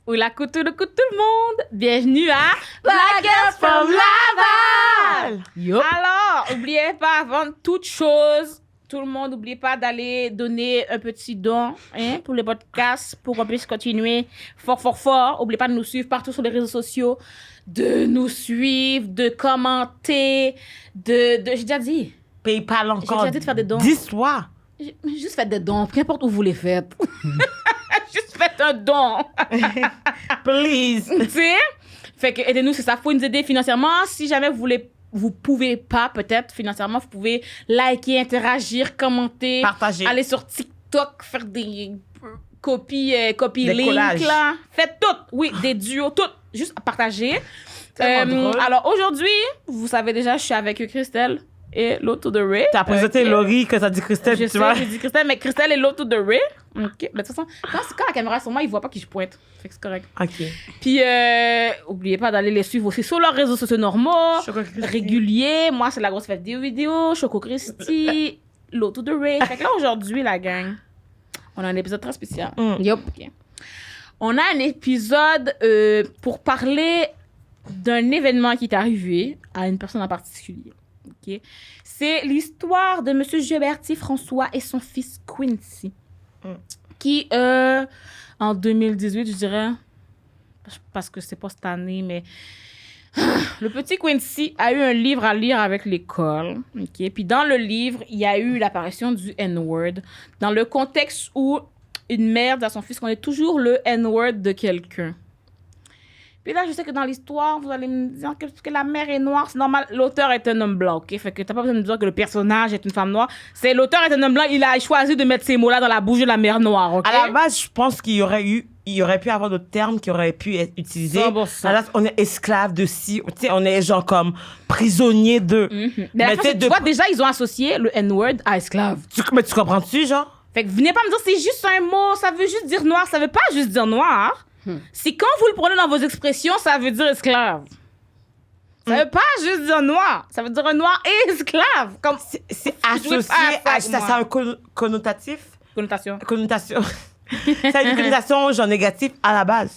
Où la couture de tout le monde. Bienvenue à Black Girls from Laval. Yup. Alors, n'oubliez pas, avant toute chose, tout le monde, n'oubliez pas d'aller donner un petit don pour le podcast pour qu'on puisse continuer fort. N'oubliez pas de nous suivre partout sur les réseaux sociaux, de nous suivre, de commenter, j'ai déjà dit. PayPal encore. J'ai déjà dit de faire des dons. Dis-toi. Juste faites des dons, peu importe où vous les faites. Juste faites un don. Please. Tu sais? Fait que aidez-nous, c'est ça. Faut nous aider financièrement. Si jamais vous pouvez pas, peut-être, financièrement, vous pouvez liker, interagir, commenter. Partager. Aller sur TikTok, faire des copies Des links, collages. là. Faites tout. Oui, des duos, tout. Juste partager. Tellement drôle. Alors, aujourd'hui, vous savez déjà, je suis avec Christelle et l'autre de Ray. T'as présenté Ok. Laurie que t'as dit Christelle, Je tu sais, vois. j'ai dit Christelle, mais Christelle est l'autre de Ray. OK. Mais de toute façon, quand la caméra est sur moi, ils voient pas qui je pointe. Fait que c'est correct. OK. Puis, oubliez pas d'aller les suivre aussi sur leurs réseaux sociaux normaux, Choco Christy. réguliers. Moi, c'est la grosse fête des vidéos, Choco Christy, l'auto de Ray. Fait que là, aujourd'hui, la gang, on a un épisode très spécial. Yup. OK. On a un épisode pour parler d'un événement qui est arrivé à une personne en particulier. OK? C'est l'histoire de M. Gilberti François et son fils Quincy, qui, en 2018, je dirais, parce que c'est pas cette année, mais le petit Quincy a eu un livre à lire avec l'école. OK? Puis dans le livre, il y a eu l'apparition du N-word, dans le contexte où une mère dit à son fils qu'on est toujours le N-word de quelqu'un. Puis là, je sais que dans l'histoire, vous allez me dire que la mère est noire. C'est normal, l'auteur est un homme blanc, OK? Fait que t'as pas besoin de me dire que le personnage est une femme noire. C'est l'auteur est un homme blanc, il a choisi de mettre ces mots-là dans la bouche de la mère noire, OK? À la base, je pense qu'il y aurait pu avoir d'autres termes qui auraient pu être utilisés. 100%. À la base, on est esclave de ci, tu sais, on est genre comme prisonnier de. Mais la tu sais, tu vois, déjà, ils ont associé le N-word à esclave. Mais tu comprends-tu, genre? Fait que venez pas me dire c'est juste un mot, ça veut juste dire noir, ça veut pas juste dire noir. Si quand vous le prenez dans vos expressions, ça veut dire esclave. Ça veut pas juste dire noir, ça veut dire un noir et esclave. Comme C'est jouez associé pas à à ça, ça, moi. c'est un connotatif. connotation. Connotation. Ça a une connotation genre négative à la base.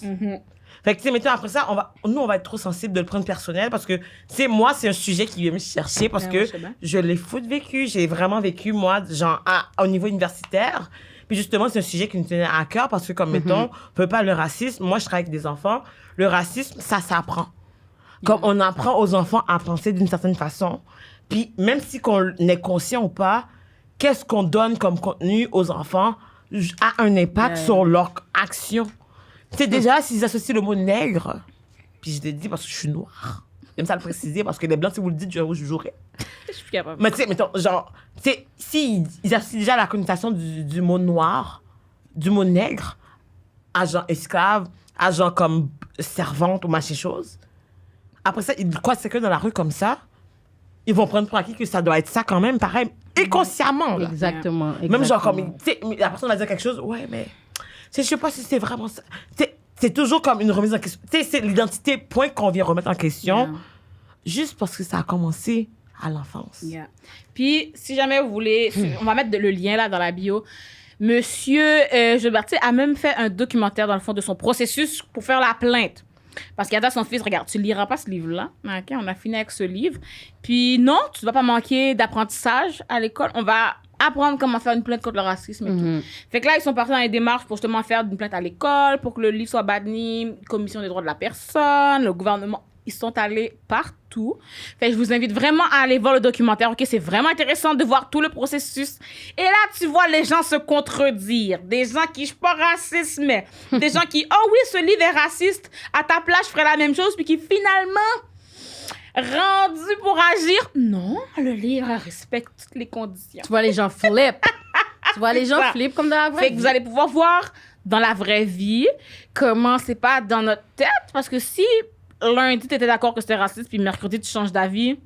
Fait que, tu sais, maintenant, après ça, on va être trop sensible de le prendre personnel parce que, tu sais, moi, c'est un sujet qui vient me chercher parce Ouais, que moi, je sais bien. je l'ai vécu. J'ai vraiment vécu, moi, genre, au niveau universitaire. Puis justement, c'est un sujet qui me tenait à cœur parce que, comme, mettons, on peut pas le racisme. Moi, je travaille avec des enfants. Le racisme, ça s'apprend. Comme on apprend aux enfants à penser d'une certaine façon. Puis même si qu'on est conscient ou pas, qu'est-ce qu'on donne comme contenu aux enfants a un impact sur leur action. Tu sais, déjà, s'ils associent le mot nègre, puis je l'ai dit parce que je suis noire. J'aime ça le préciser parce que les blancs, si vous le dites, je jouerai. Je suis capable. Mais tu sais, mettons, genre, tu sais, s'ils associent déjà la connotation du mot noir, du mot nègre, à genre esclave, à genre comme servante ou machin chose, après ça, ils croient que dans la rue comme ça, ils vont prendre pour acquis que ça doit être ça quand même, pareil, inconsciemment. Là. Exactement. Même genre comme, tu sais, la personne va dire quelque chose, ouais, mais, tu sais, je sais pas si c'est vraiment ça. Tu sais, c'est toujours comme une remise en question. Tu sais, c'est l'identité, point qu'on vient remettre en question, juste parce que ça a commencé à l'enfance. Yeah. Puis, si jamais vous voulez, on va mettre le lien là dans la bio. Monsieur Gilberti a même fait un documentaire dans le fond de son processus pour faire la plainte. Parce qu'il a dit à son fils, regarde, tu liras pas ce livre-là. OK, on a fini avec ce livre. Puis non, tu ne vas pas manquer d'apprentissage à l'école. On va apprendre comment faire une plainte contre le racisme et tout. Fait que là, ils sont partis dans les démarches pour justement faire une plainte à l'école, pour que le livre soit banni, commission des droits de la personne, le gouvernement. Ils sont allés partout. Fait que je vous invite vraiment à aller voir le documentaire. OK, c'est vraiment intéressant de voir tout le processus. Et là, tu vois les gens se contredire. Des gens qui, je suis pas raciste, mais des gens qui, oh oui, ce livre est raciste. À ta place, je ferais la même chose. Puis qui finalement, rendu pour agir. Non, le livre respecte toutes les conditions. Tu vois les gens flip. Tu vois les gens ça. flip comme dans la vraie Fait que vie. vous allez pouvoir voir dans la vraie vie comment c'est pas dans notre tête. Parce que si lundi, tu étais d'accord que c'était raciste, puis mercredi, tu changes d'avis,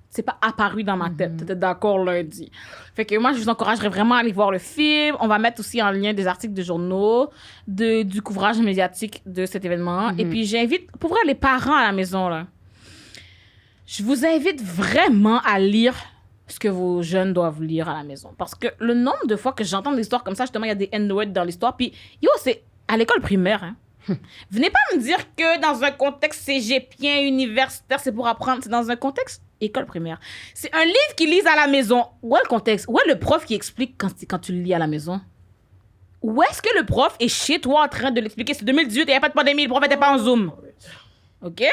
c'est pas apparu dans ma tête. Tu étais d'accord lundi. Fait que moi, je vous encouragerais vraiment à aller voir le film. On va mettre aussi en lien des articles de journaux, du couvrage médiatique de cet événement. Et puis, j'invite, pour vrai, les parents à la maison, là, je vous invite vraiment à lire ce que vos jeunes doivent lire à la maison. Parce que le nombre de fois que j'entends des histoires comme ça, justement, il y a des N-words dans l'histoire. Puis, yo, c'est à l'école primaire, hein. Venez pas me dire que dans un contexte cégepien, universitaire, c'est pour apprendre. C'est dans un contexte école primaire. C'est un livre qu'ils lisent à la maison. Où est le contexte? Où est le prof qui explique quand tu le lis à la maison? Où est-ce que le prof est chez toi en train de l'expliquer? C'est 2018 et il n'y a pas de pandémie, le prof n'était pas en Zoom. OK?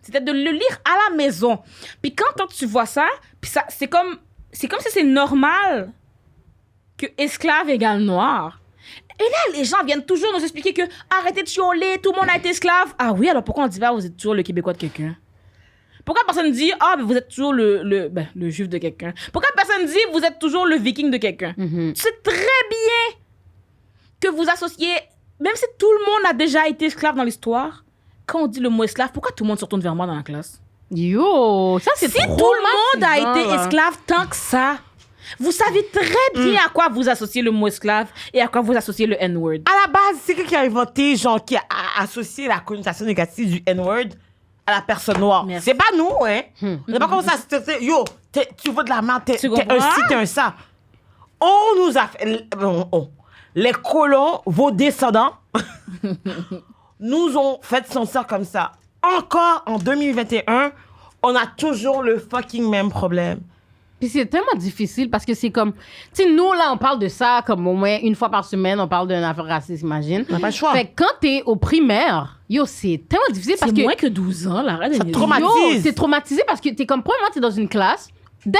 C'était de le lire à la maison. Puis quand tu vois ça, puis ça c'est comme si c'est normal que esclave égale noir. Et là, les gens viennent toujours nous expliquer que arrêtez de chialer, tout le monde a été esclave. Ah oui, alors pourquoi on dit pas vous êtes toujours le Québécois de quelqu'un? Pourquoi personne dit mais vous êtes toujours le juif de quelqu'un? Pourquoi personne dit vous êtes toujours le viking de quelqu'un? C'est très bien que vous associez, même si tout le monde a déjà été esclave dans l'histoire, quand on dit le mot esclave, pourquoi tout le monde se retourne vers moi dans la classe? Yo, ça c'est Si trop tout le monde a été là. esclave tant que ça, vous savez très bien à quoi vous associez le mot esclave et à quoi vous associez le N-word. À la base, c'est quelqu'un qui a inventé, genre, qui a associé la connotation négative du N-word à la personne noire. Merci. C'est pas nous, hein. On n'a pas commencé à se dire, yo, tu veux de la merde, t'es comprends? un ci, t'es un ça. On nous a fait... Les colons, vos descendants, nous ont fait sentir comme ça. Encore en 2021, on a toujours le fucking même problème. Puis c'est tellement difficile parce que c'est comme... Tu sais, nous, là, on parle de ça comme au moins une fois par semaine, on parle d'une affaire raciste, imagine. On n'a pas le choix. Fait que quand t'es au primaire, yo, c'est tellement difficile parce C'est que... moins que 12 ans, là. Arrête de Ça niaiser. traumatise. Yo, t'es traumatisé parce que t'es comme... Premièrement, t'es dans une classe. Dès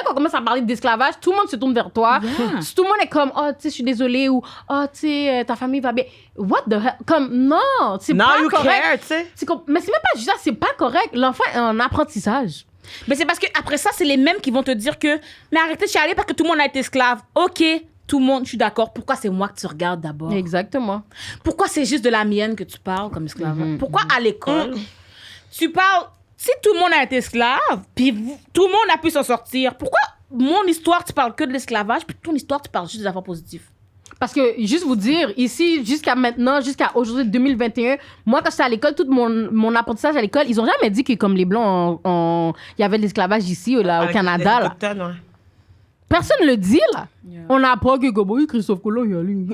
qu'on commence à parler d'esclavage, tout le monde se tourne vers toi. Yeah. Tout le monde est comme, oh, tu sais, je suis désolée, ou, oh, tu sais, ta famille va bien. What the hell? Comme, non, c'est Now pas you correct. care, tu sais. Mais c'est même pas juste ça, c'est pas correct. L'enfant est en apprentissage. Mais c'est parce que après ça, c'est les mêmes qui vont te dire que mais arrêtez de chialer parce que tout le monde a été esclave. OK, tout le monde, je suis d'accord. Pourquoi c'est moi que tu regardes d'abord? Exactement. Pourquoi c'est juste de la mienne que tu parles comme esclave? Pourquoi à l'école, tu parles... Si tout le monde a été esclave, puis tout le monde a pu s'en sortir, pourquoi mon histoire, tu parles que de l'esclavage, puis ton histoire, tu parles juste des affaires positives? Parce que, juste vous dire, ici, jusqu'à maintenant, jusqu'à aujourd'hui, 2021, moi, quand j'étais à l'école, tout mon apprentissage à l'école, ils ont jamais dit que, comme les Blancs, il y avait de l'esclavage ici, là, au Avec Canada, les là. autochtones, ouais. Personne ne le dit, là. Yeah. On apprend que, comme, oui, Christophe Colomb, il y a lui.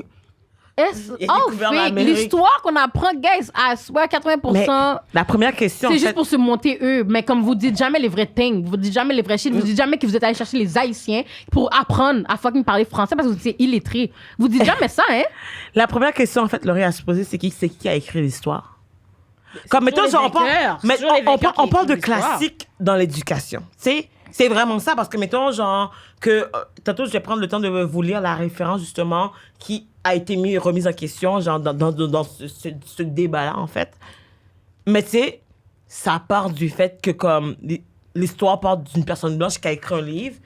Est-ce Il a découvert fake? l'Amérique. L'histoire qu'on apprend, guys, à soit 80%, Mais la première question, c'est en juste fait, pour se monter eux. Mais comme vous dites jamais les vrais things, vous dites jamais les vrais shit, vous dites jamais que vous êtes allé chercher les Haïtiens pour apprendre à fucking parler français parce que vous êtes illettrés. Vous dites jamais ça, hein? la première question, en fait, Laurie a se poser, c'est qui a écrit l'histoire? Comme, mettons, toujours genre, les vainqueurs. C'est mais toujours les vainqueurs qui on parle de écrivent l'histoire. classique dans l'éducation. Tu sais, c'est vraiment ça, parce que, mettons, genre, que tantôt, je vais prendre le temps de vous lire la référence, justement, qui a été remise en question, genre, dans ce débat-là, en fait. Mais, tu sais, ça part du fait que, comme, l'histoire part d'une personne blanche qui a écrit un livre,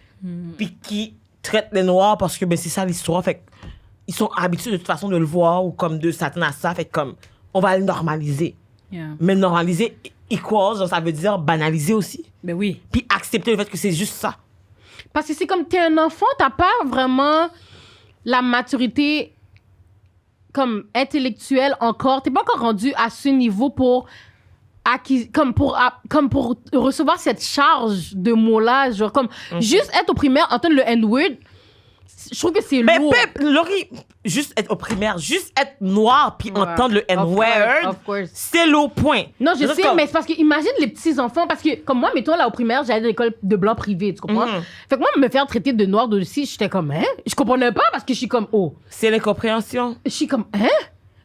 puis qui traite les Noirs parce que, ben, c'est ça l'histoire, fait ils sont habitués de toute façon de le voir, ou comme de s'attendre à ça, fait comme, on va le normaliser. Yeah. Mais normaliser equals, genre, ça veut dire banaliser aussi. Ben oui. Puis accepter le fait que c'est juste ça. Parce que c'est comme t'es un enfant, t'as pas vraiment la maturité comme intellectuelle encore. T'es pas encore rendu à ce niveau pour pour recevoir cette charge de mots-là. Genre, comme juste être au primaire, entendre le N-word, je trouve que c'est Mais lourd. Laurie, juste être au primaire, juste être noir puis Ouais. entendre le Of N-word, course. c'est l'eau point. Non, je C'est sais, comme- mais c'est parce que imagine les petits enfants, parce que comme moi, mettons là au primaire, j'allais à l'école de blanc privé, tu comprends? Fait que moi, me faire traiter de noir aussi, j'étais comme, hein? Je comprenais pas parce que je suis comme, oh. C'est l'incompréhension. Je suis comme, hein?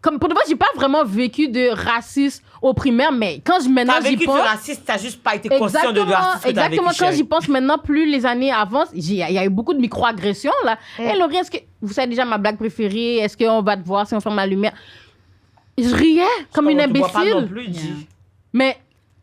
Comme, pour de vrai, j'ai pas vraiment vécu de racisme au primaire, mais quand maintenant T'as j'y vécu pense. du racisme, t'as juste pas été conscient de racisme que t'as Exactement, vécu, quand chérie. j'y pense maintenant, plus les années avancent, il y a eu beaucoup de micro-agressions, là. Hé, Laurie, est-ce que... Vous savez déjà ma blague préférée? Est-ce qu'on va te voir si on ferme la lumière? Je riais comme une On te voit pas non imbécile. plus, G. Yeah. Mais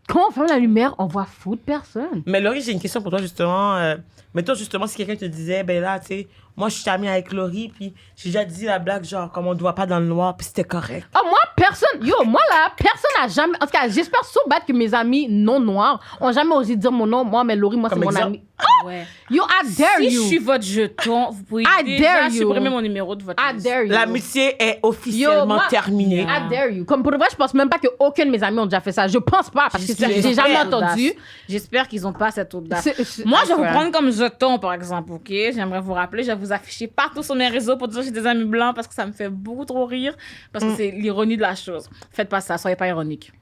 quand on ferme la lumière, on voit foutre personne. Mais Laurie, j'ai une question pour toi, justement. Mettons, justement, si quelqu'un te disait, ben là, tu sais, moi, je suis amie avec Laurie, puis j'ai déjà dit la blague, genre, comme on ne te voit pas dans le noir, puis c'était correct. Oh, moi, personne... Yo, moi, là, personne n'a jamais... En tout cas, j'espère so bad que mes amis non noirs ont jamais osé dire mon nom. Moi, mais Laurie, moi, c'est Comme mon exemple? ami. Oh Ouais. Yo, I dare Si you. je suis votre jeton, vous pouvez I déjà dare you. supprimer mon numéro de votre I liste. dare you. L'amitié est officiellement Yo, moi- terminée. I dare you. Comme pour de vrai, je pense même pas qu'aucun de mes amis ont déjà fait ça. Je pense pas, parce que J'espère j'ai qu'ils ont jamais pas cette entendu. audace. J'espère qu'ils n'ont pas cette audace. C'est- Moi, je vais vous ouais. prendre comme jeton, par exemple, OK? J'aimerais vous rappeler, je vais vous afficher partout sur mes réseaux pour dire que j'ai des amis blancs parce que ça me fait beaucoup trop rire, parce que c'est l'ironie de la chose. Faites pas ça, soyez pas ironique.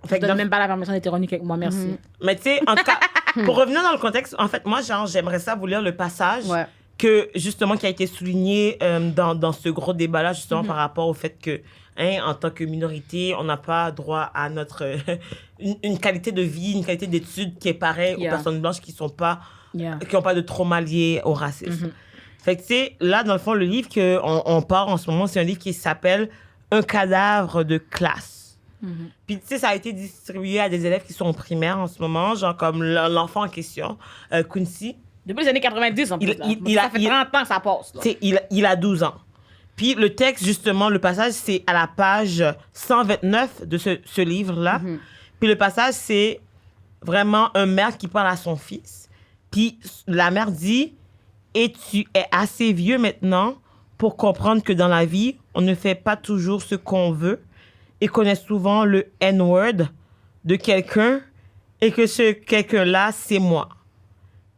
Je Fait que donne dans- même pas la permission d'être ironique avec moi, merci. Mais tu sais, en tout cas, pour revenir dans le contexte, en fait, moi, genre, j'aimerais ça vous lire le passage Ouais. que, justement, qui a été souligné dans ce gros débat-là, justement, par rapport au fait que, en tant que minorité, on n'a pas droit à notre... une qualité de vie, une qualité d'études qui est pareille Yeah. aux personnes blanches qui sont pas... Yeah. qui n'ont pas de trauma lié au racisme. Fait que, tu sais, là, dans le fond, le livre qu'on part en ce moment, c'est un livre qui s'appelle « Un cadavre de classe ». Puis, tu sais, ça a été distribué à des élèves qui sont en primaire en ce moment, genre comme l'enfant en question, Quincy. Depuis les années 90, en plus. Il- là. il- Donc, il ça a- fait il- 30 ans que ça passe. Là. Tu sais, il a 12 ans. Puis, le texte, justement, le passage, c'est à la page 129 de ce livre-là. Puis, le passage, c'est vraiment un mère qui parle à son fils. Puis, la mère dit « Et tu es assez vieux maintenant pour comprendre que dans la vie, on ne fait pas toujours ce qu'on veut et qu'on est souvent le N-word de quelqu'un et que ce quelqu'un-là, c'est moi. »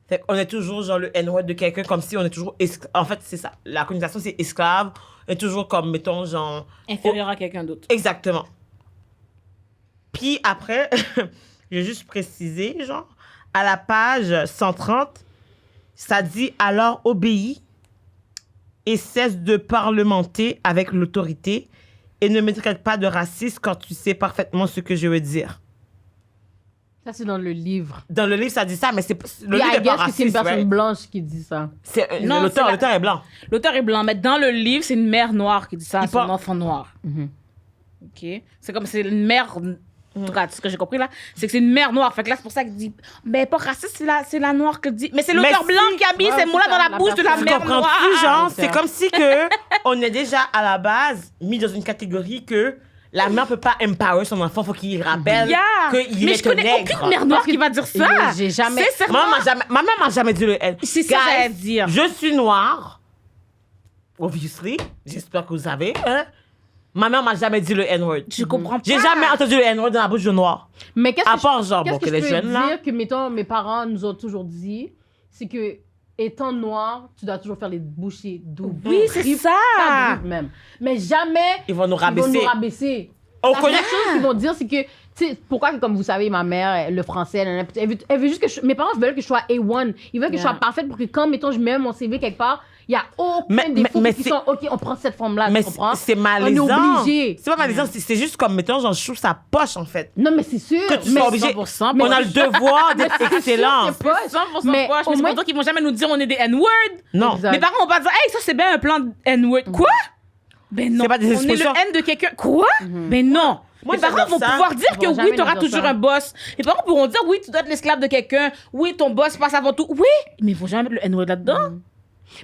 Fait qu'on est toujours genre le N-word de quelqu'un comme si on est toujours... En fait, c'est ça. La connotation, c'est esclave. On est toujours comme, mettons, genre... Inférieur à quelqu'un d'autre. Exactement. Puis après, je vais juste préciser, genre, à la page 130, ça dit « Alors obéis et cesse de parlementer avec l'autorité et ne me traite pas de raciste quand tu sais parfaitement ce que je veux dire. » Ça, c'est dans le livre. Dans le livre, ça dit ça, mais c'est le Puis, livre I est pas guess que c'est une raciste, personne right? blanche qui dit ça. C'est Non, l'auteur, c'est la- l'auteur est blanc. L'auteur est blanc, mais dans le livre, c'est une mère noire qui dit ça à Il son parle- enfant noir. OK? C'est comme c'est une mère... En tout cas, ce que j'ai compris là, c'est que c'est une mère noire. Fait que là, c'est pour ça qu'il dit, ben, pas raciste, c'est la noire qui le dit. Mais c'est l'auteur Mais blanc si- qui a mis Ouais, ces mots-là c'est dans ça, la bouche de la personne. mère Comprends-tu, noire. genre, c'est c'est ça. comme si que on est déjà à la base mis dans une catégorie que la mère peut pas empower son enfant, faut qu'il rappelle Yeah. qu'il Mais est je connais nègre. aucune mère noire qui va dire ça. J'ai jamais- Sincèrement, Ma mère m'a jamais dit le N. c'est ça que Guys, j'allais dire. Je suis noire. Obviously. J'espère que vous savez. Hein? Ma mère m'a jamais dit le N-word. Je comprends pas. J'ai jamais entendu le N-word dans la bouche de noir. Mais qu'est-ce À que part, genre, qu'est-ce bon, que que je les peux jeunes, dire là. que, mettons, mes parents nous ont toujours dit, c'est que, étant noir, tu dois toujours faire les bouchées doubles. Oui, c'est ça. Double même. Mais jamais, Ils vont nous ils vont rabaisser. nous rabaisser. On La connaît- seule chose qu'ils vont dire, c'est que, tu sais, pourquoi, que, comme vous savez, ma mère, le français, elle veut juste que mes parents veulent que je sois A1. Ils veulent que je sois parfaite pour que quand, mettons, je mets mon CV quelque part, il n'y a aucun défaut mais qui c'est- sont, OK, on prend cette forme-là, Mais tu comprends? c'est malaisant. On est obligé. C'est pas malaisant, c'est juste comme, mettons, genre, je trouve ça poche, en fait. Non, mais c'est sûr. Que tu mais sois obligé. 100%, On a le devoir d'être excellent. c'est pas- 100% Mais poche, au mais c'est moins- pour ça qu'ils vont jamais nous dire on est des N-word. Non. Exact. Mes parents vont pas dire, hey, ça c'est bien un plan de N-word. Quoi? Ben non. C'est pas des on est expressions. le N de quelqu'un. Quoi? Ben non. Moi, Mes parents j'adore vont ça. pouvoir dire Ils que vont oui, jamais tu auras nous dire toujours ça. un boss. Mes parents pourront dire oui, tu dois être l'esclave de quelqu'un. Oui, ton boss passe avant tout. Oui, mais ils vont jamais mettre le N-word là-dedans.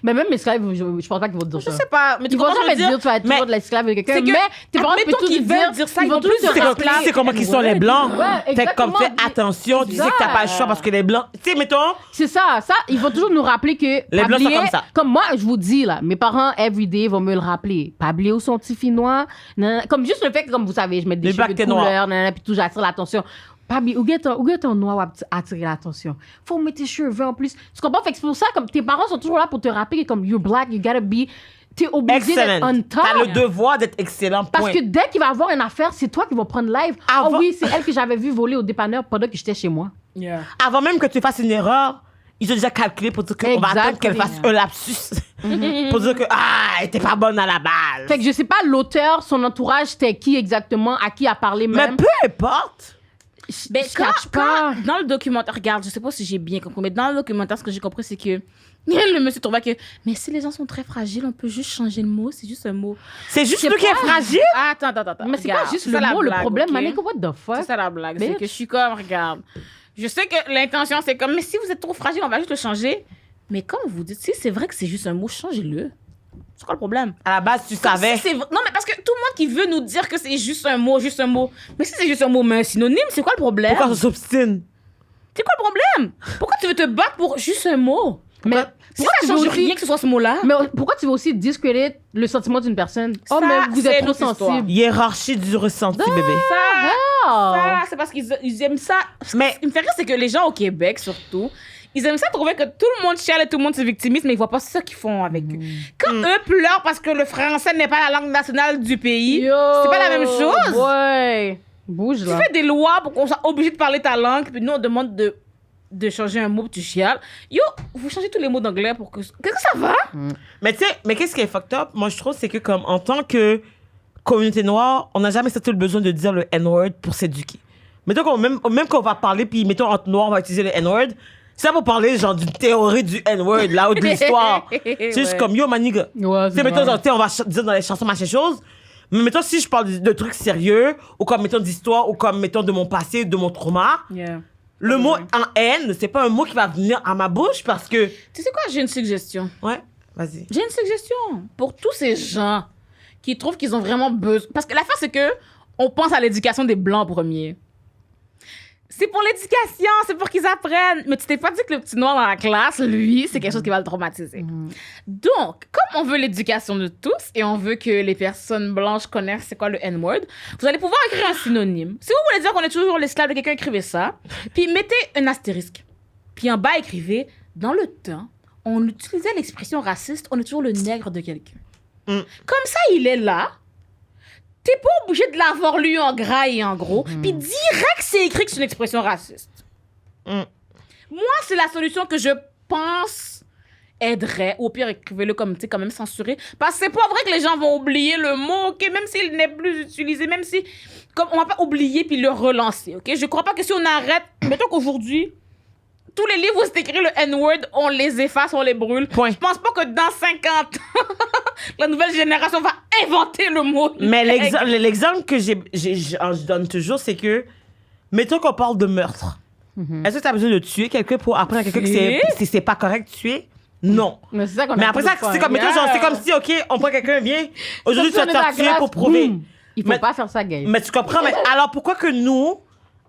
Mais même esclave, je pense pas qu'ils vont te dire Je ça. sais pas. Mais tu Ils vont comprends ce que jamais je veux dire tu vas être toujours Mais- de l'esclave de quelqu'un. c'est que- Mais tes parents admettons peuvent tous qu'ils te veulent dire dire ça, ils vont vont tous plus te dire C'est comme, rappeler. c'est comment qu'ils sont les blancs. Ouais, Fait que comme exactement. fais attention, tu sais que t'as pas le choix parce que les blancs. Tu sais, mettons. C'est ça, ils vont toujours nous rappeler que. Les Blancs sont Pablier- comme ça. Comme moi, je vous dis, là, mes parents, everyday, vont me le rappeler. Pablier ou son petit finnois. Comme juste le fait que, comme vous savez, je mets des Les cheveux Blacks, de t'es noir. couleur, nanana, puis tout, j'attire l'attention. Pablier, où est ton noir va attirer l'attention? Faut mettre tes cheveux en plus. Tu comprends? Fait que c'est pour ça, comme tes parents sont toujours là pour te rappeler que, comme, you're black, you gotta be. T'es obligé d'être Excellent. on top. T'as le devoir d'être excellent. Parce Point. que dès qu'il va avoir une affaire, c'est toi qui vas prendre live. Ah Avant- oui, c'est elle que j'avais vu voler au dépanneur pendant que j'étais chez moi. Avant même que tu fasses une erreur, ils ont déjà calculé pour dire qu'on va attendre qu'elle fasse un lapsus. Pour dire que, elle était pas bonne à la base. Fait que je sais pas l'auteur, son entourage, c'était qui exactement, à qui a parlé Mais même. peu importe. Ben, Je catch pas. dans le documentaire, regarde, je sais pas si j'ai bien compris, mais dans le documentaire, ce que j'ai compris, c'est que le monsieur trouvait que, mais si les gens sont très fragiles, on peut juste changer le mot, c'est juste un mot. C'est juste C'est lui qui est pas- fragile. Attends. Mais c'est regarde, pas juste c'est le ça la mot, le blague, problème, ok? Manika, what the fuck? C'est ça la blague, c'est Bitch. que je suis comme, regarde, je sais que l'intention, c'est comme, mais si vous êtes trop fragile, on va juste le changer. Mais comme vous dites, si c'est vrai que c'est juste un mot, changez-le. C'est quoi le problème? À la base, tu savais. Si c'est non, mais parce que tout le monde qui veut nous dire que c'est juste un mot. Mais si c'est juste un mot, mais un synonyme, c'est quoi le problème? Pourquoi on s'obstine? C'est quoi le problème? Pourquoi tu veux te battre pour juste un mot? Mais Si pourquoi ça tu veux change aussi... rien que ce soit ce mot-là. Mais pourquoi tu veux aussi discréditer le sentiment d'une personne? Oh, Ça, mais vous c'est êtes une trop autre histoire. sensible. Hiérarchie du ressenti, bébé. Ça, c'est parce qu'ils aiment ça. Mais- Ce qui me fait rire, c'est que les gens au Québec, surtout, ils aiment ça trouver que tout le monde chiale et tout le monde se victimise, mais ils voient pas ça qu'ils font avec eux. Quand eux pleurent parce que le français n'est pas la langue nationale du pays, c'est pas la même chose. Ouais. Bouge, Tu là. fais des lois pour qu'on soit obligé de parler ta langue, puis nous, on demande de changer un mot, puis tu chiales. Yo, vous changez tous les mots d'anglais pour que... Qu'est-ce que ça va? Mais tu sais, mais qu'est-ce qui est fucked up? Moi, je trouve, c'est que comme en tant que communauté noire, on n'a jamais senti le besoin de dire le N-word pour s'éduquer. Mettons qu'on, même qu'on va parler, puis mettons entre noirs, on va utiliser le N-word. C'est ça pour parler, genre, d'une théorie du N-word, là, ou de l'histoire. C'est juste Ouais. comme, yo, maniga. Ouais, Tu sais, mettons, genre, tu sais, on va dire dans les chansons, machin chose. Mais mettons, si je parle de trucs sérieux, ou comme, mettons, d'histoire, ou comme, mettons, de mon passé, de mon trauma, Yeah. le mot en haine, c'est pas un mot qui va venir à ma bouche parce que. Tu sais quoi, j'ai une suggestion. Ouais, vas-y. J'ai une suggestion pour tous ces gens qui trouvent qu'ils ont vraiment besoin. Parce que l'affaire, c'est que on pense à l'éducation des Blancs en premier. C'est pour l'éducation, c'est pour qu'ils apprennent. Mais tu t'es pas dit que le petit noir dans la classe, lui, c'est quelque chose qui va le traumatiser. Donc, comme on veut l'éducation de tous et on veut que les personnes blanches connaissent c'est quoi le N-word, vous allez pouvoir écrire un synonyme. Si vous voulez dire qu'on est toujours l'esclave de quelqu'un, écrivez ça. Puis mettez un astérisque. Puis en bas, écrivez « Dans le temps, on utilisait l'expression raciste, on est toujours le nègre de quelqu'un. Mm. Comme ça, il est là. T'es pas obligé de l'avoir lu en gras et en gros. Puis direct, c'est écrit que c'est une expression raciste. Mm. Moi, c'est la solution que je pense aiderait. Ou au pire, écrivez-le comme, tu sais, quand même censuré. Parce que c'est pas vrai que les gens vont oublier le mot, OK? Même s'il n'est plus utilisé, même si... Comme on va pas oublier puis le relancer, OK? Je crois pas que si on arrête... Mettons qu'aujourd'hui, tous les livres où c'est écrit le N-word, on les efface, on les brûle. Point. Je pense pas que dans 50 ans, la nouvelle génération va inventer le mot. Mais nègre. l'exemple que je donne toujours, c'est que, mettons qu'on parle de meurtre. Est-ce que tu as besoin de tuer quelqu'un pour apprendre à quelqu'un que c'est pas correct de tuer? Non. Mais c'est ça qu'on Mais a après pas ça, de faire. c'est comme, mettons, genre, c'est comme si, OK, on prend quelqu'un, viens, aujourd'hui, tu vas te faire tuer pour prouver. Il faut Mais- pas faire ça, gay. Mais tu comprends? Mais alors, pourquoi que nous,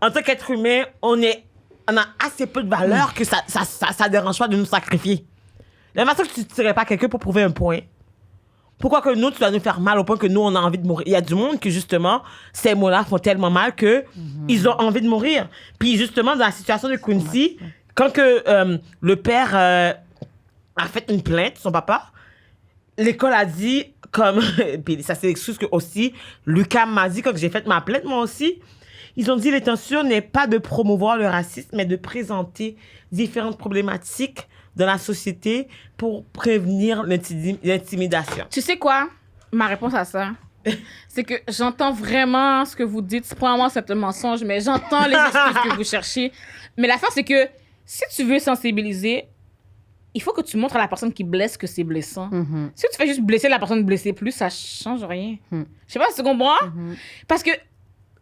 en tant qu'être humain, on a assez peu de valeur que ça dérange pas de nous sacrifier? La même façon que tu ne tuerais pas quelqu'un pour prouver un point. Pourquoi que nous, tu dois nous faire mal au point que nous, on a envie de mourir? Il y a du monde que, justement, ces mots-là font tellement mal que ils ont envie de mourir. Puis, justement, dans la situation de Quincy, quand que, le père a fait une plainte, son papa, l'école a dit, comme... puis ça, c'est l'excuse que aussi, Lucas m'a dit quand j'ai fait ma plainte, moi aussi, ils ont dit l'intention n'est pas de promouvoir le racisme, mais de présenter différentes problématiques dans la société pour prévenir l'intimidation. Tu sais quoi? Ma réponse à ça, c'est que j'entends vraiment ce que vous dites. Probablement, c'est un mensonge, mais j'entends les excuses que vous cherchez. Mais l'affaire, c'est que si tu veux sensibiliser, il faut que tu montres à la personne qui blesse que c'est blessant. Si tu fais juste blesser la personne blessée plus, ça change rien. Je sais pas si tu comprends. Parce que,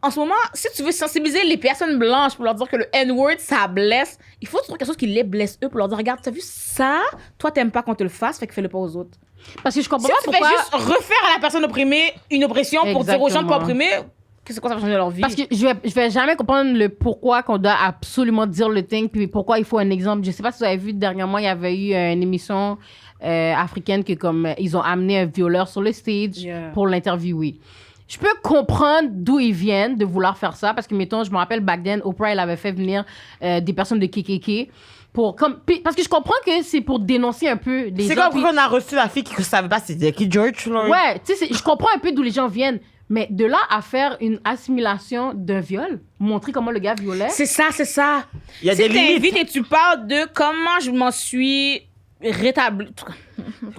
en ce moment, si tu veux sensibiliser les personnes blanches pour leur dire que le N-word, ça blesse, il faut trouver quelque chose qui les blesse eux pour leur dire, regarde, t'as vu ça? Toi, t'aimes pas qu'on te le fasse, fait que fais-le pas aux autres. Parce que je comprends Si pas tu fais pourquoi... juste refaire à la personne opprimée une oppression pour dire aux gens de pas Exactement. opprimer, qu'est-ce que ça va changer leur vie? Parce que je vais jamais comprendre le pourquoi qu'on doit absolument dire le thing, puis pourquoi il faut un exemple. Je sais pas si vous avez vu, dernièrement, il y avait eu une émission africaine que comme ils ont amené un violeur sur le stage Yeah. pour l'interviewer. Je peux comprendre d'où ils viennent de vouloir faire ça, parce que, mettons, je me rappelle, back then, Oprah, elle avait fait venir des personnes de KKK parce que je comprends que c'est pour dénoncer un peu les C'est gens. comme quand on a reçu la fille qui ne savait pas c'était qui George Floyd. Ouais, tu sais, je comprends un peu d'où les gens viennent. Mais de là à faire une assimilation d'un viol, montrer comment le gars violait. C'est ça, c'est ça. Il y a Si des limites. t'invites et tu parles de comment je m'en suis rétabli.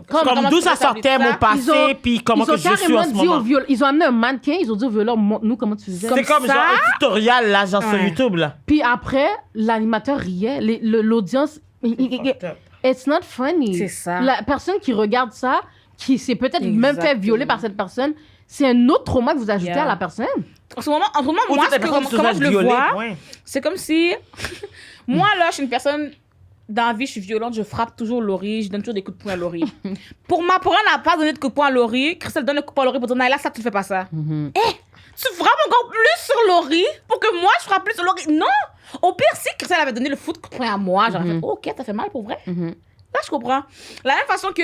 Comme d'où ça sortait mon passé, puis comment que je suis en ce moment. Ils ont amené un mannequin, ils ont dit au violeur, montre-nous comment tu faisais. C'est comme ça. genre un tutoriel, là, genre sur Ouais. YouTube, là. Puis après, l'animateur riait, l'audience. It's not funny. C'est ça. La personne qui regarde ça, qui s'est peut-être même fait Exactement. violer par cette personne, c'est un autre trauma que vous ajoutez Yeah. à la personne. En ce moment, Ou moi, toute la personne se comment laisse je le violer, vois, point. c'est comme si... moi, là, je suis une personne... Dans la vie, je suis violente, je frappe toujours Laurie, je donne toujours des coups de poing à Laurie. Pour m'apprendre à pas donner de coups de poing à Laurie, Christelle donne le coup de poing à Laurie pour dire, Naila, ça, tu fais pas ça. Tu frappes encore plus sur Laurie pour que moi, je frappe plus sur Laurie. Non! Au pire, si Christelle avait donné le foot coup de poing à moi, j'aurais fait, OK, t'as fait mal pour vrai. Là, je comprends. La même façon que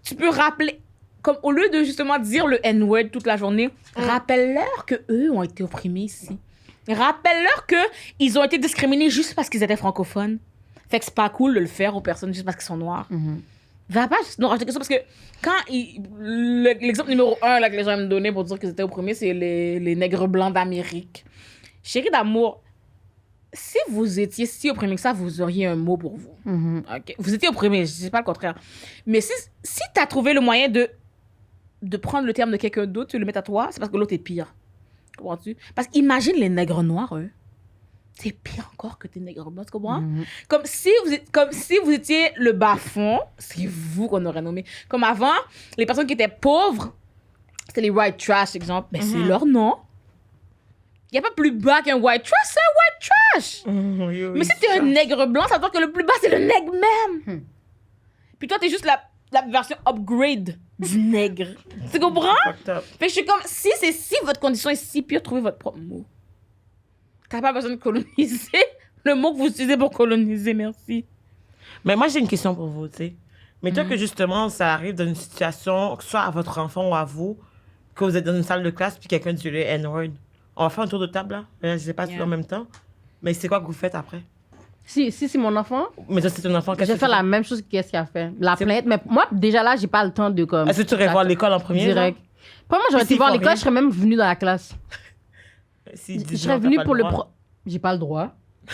tu peux rappeler, comme au lieu de justement dire le N-word toute la journée, rappelle-leur qu'eux ont été opprimés ici. Rappelle-leur qu'ils ont été discriminés juste parce qu'ils étaient francophones. Fait que c'est pas cool de le faire aux personnes juste parce qu'ils sont noirs. Va pas juste nous rajouter quelque chose parce que quand l'exemple numéro 1 là, que les gens me donnaient pour dire qu'ils étaient opprimés, c'est les nègres blancs d'Amérique. Chérie d'amour, si vous étiez si opprimé que ça, vous auriez un mot pour vous. Okay? Vous étiez opprimé, je dis pas le contraire. Mais si t'as trouvé le moyen de prendre le terme de quelqu'un d'autre, tu le mets à toi, c'est parce que l'autre est pire. Comprends-tu? Parce qu'imagine les nègres noirs, eux. C'est pire encore que tes nègres blancs, tu comprends? Comme si vous étiez le bas-fond, c'est vous qu'on aurait nommé. Comme avant, les personnes qui étaient pauvres, c'était les white trash, exemple. Ben, c'est leur nom. Il n'y a pas plus bas qu'un white trash, c'est un white trash. Oui, Mais si t'es un nègre blanc, ça veut dire que le plus bas, c'est le nègre même. Puis toi, t'es juste la version upgrade du nègre. Tu comprends? Fait que je suis comme, si votre condition est si pire, trouvez votre propre mot. T'as pas besoin de coloniser le mot que vous utilisez pour coloniser, merci. Mais moi, j'ai une question pour vous, tu sais. Mettons que justement, ça arrive dans une situation, que ce soit à votre enfant ou à vous, que vous êtes dans une salle de classe puis quelqu'un dit le N-word. On va faire un tour de table, là. Je sais pas si en même temps. Mais c'est quoi que vous faites après? Si c'est mon enfant, Mais ça, c'est ton enfant. je vais faire la même chose qu'est-ce qu'il a fait. La plainte. Mais moi, déjà là, j'ai pas le temps de comme. Est-ce que tu irais voir l'école en premier? Direct. Pas moi, j'aurais été voir l'école, je serais même venue dans la classe. Je serais venue pour le J'ai pas le droit. Tu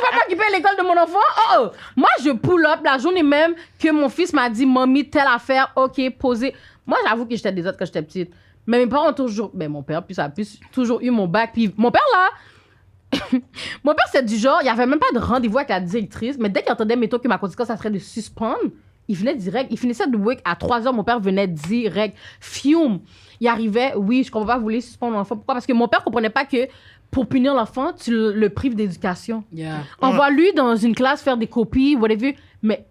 vas pas occuper l'école de mon enfant? Oh! Moi, je pull up la journée même que mon fils m'a dit, mamie, telle affaire, OK, posez. Moi, j'avoue que j'étais des autres quand j'étais petite. Mais mes parents ont toujours. Ben, mon père, puis ça a plus toujours eu mon bac. Puis mon père, là. Mon père, c'est du genre, il n'y avait même pas de rendez-vous avec la directrice. Mais dès qu'il entendait, mettons, que ma conséquence, ça serait de suspendre, il venait direct. Il finissait de week à 3h, mon père venait direct. Fiume. Il arrivait, oui, je comprends pas, vous voulez suspendre l'enfant. Pourquoi? Parce que mon père comprenait pas que pour punir l'enfant, tu le prives d'éducation. Envoie-lui dans une classe faire des copies, whatever. Mais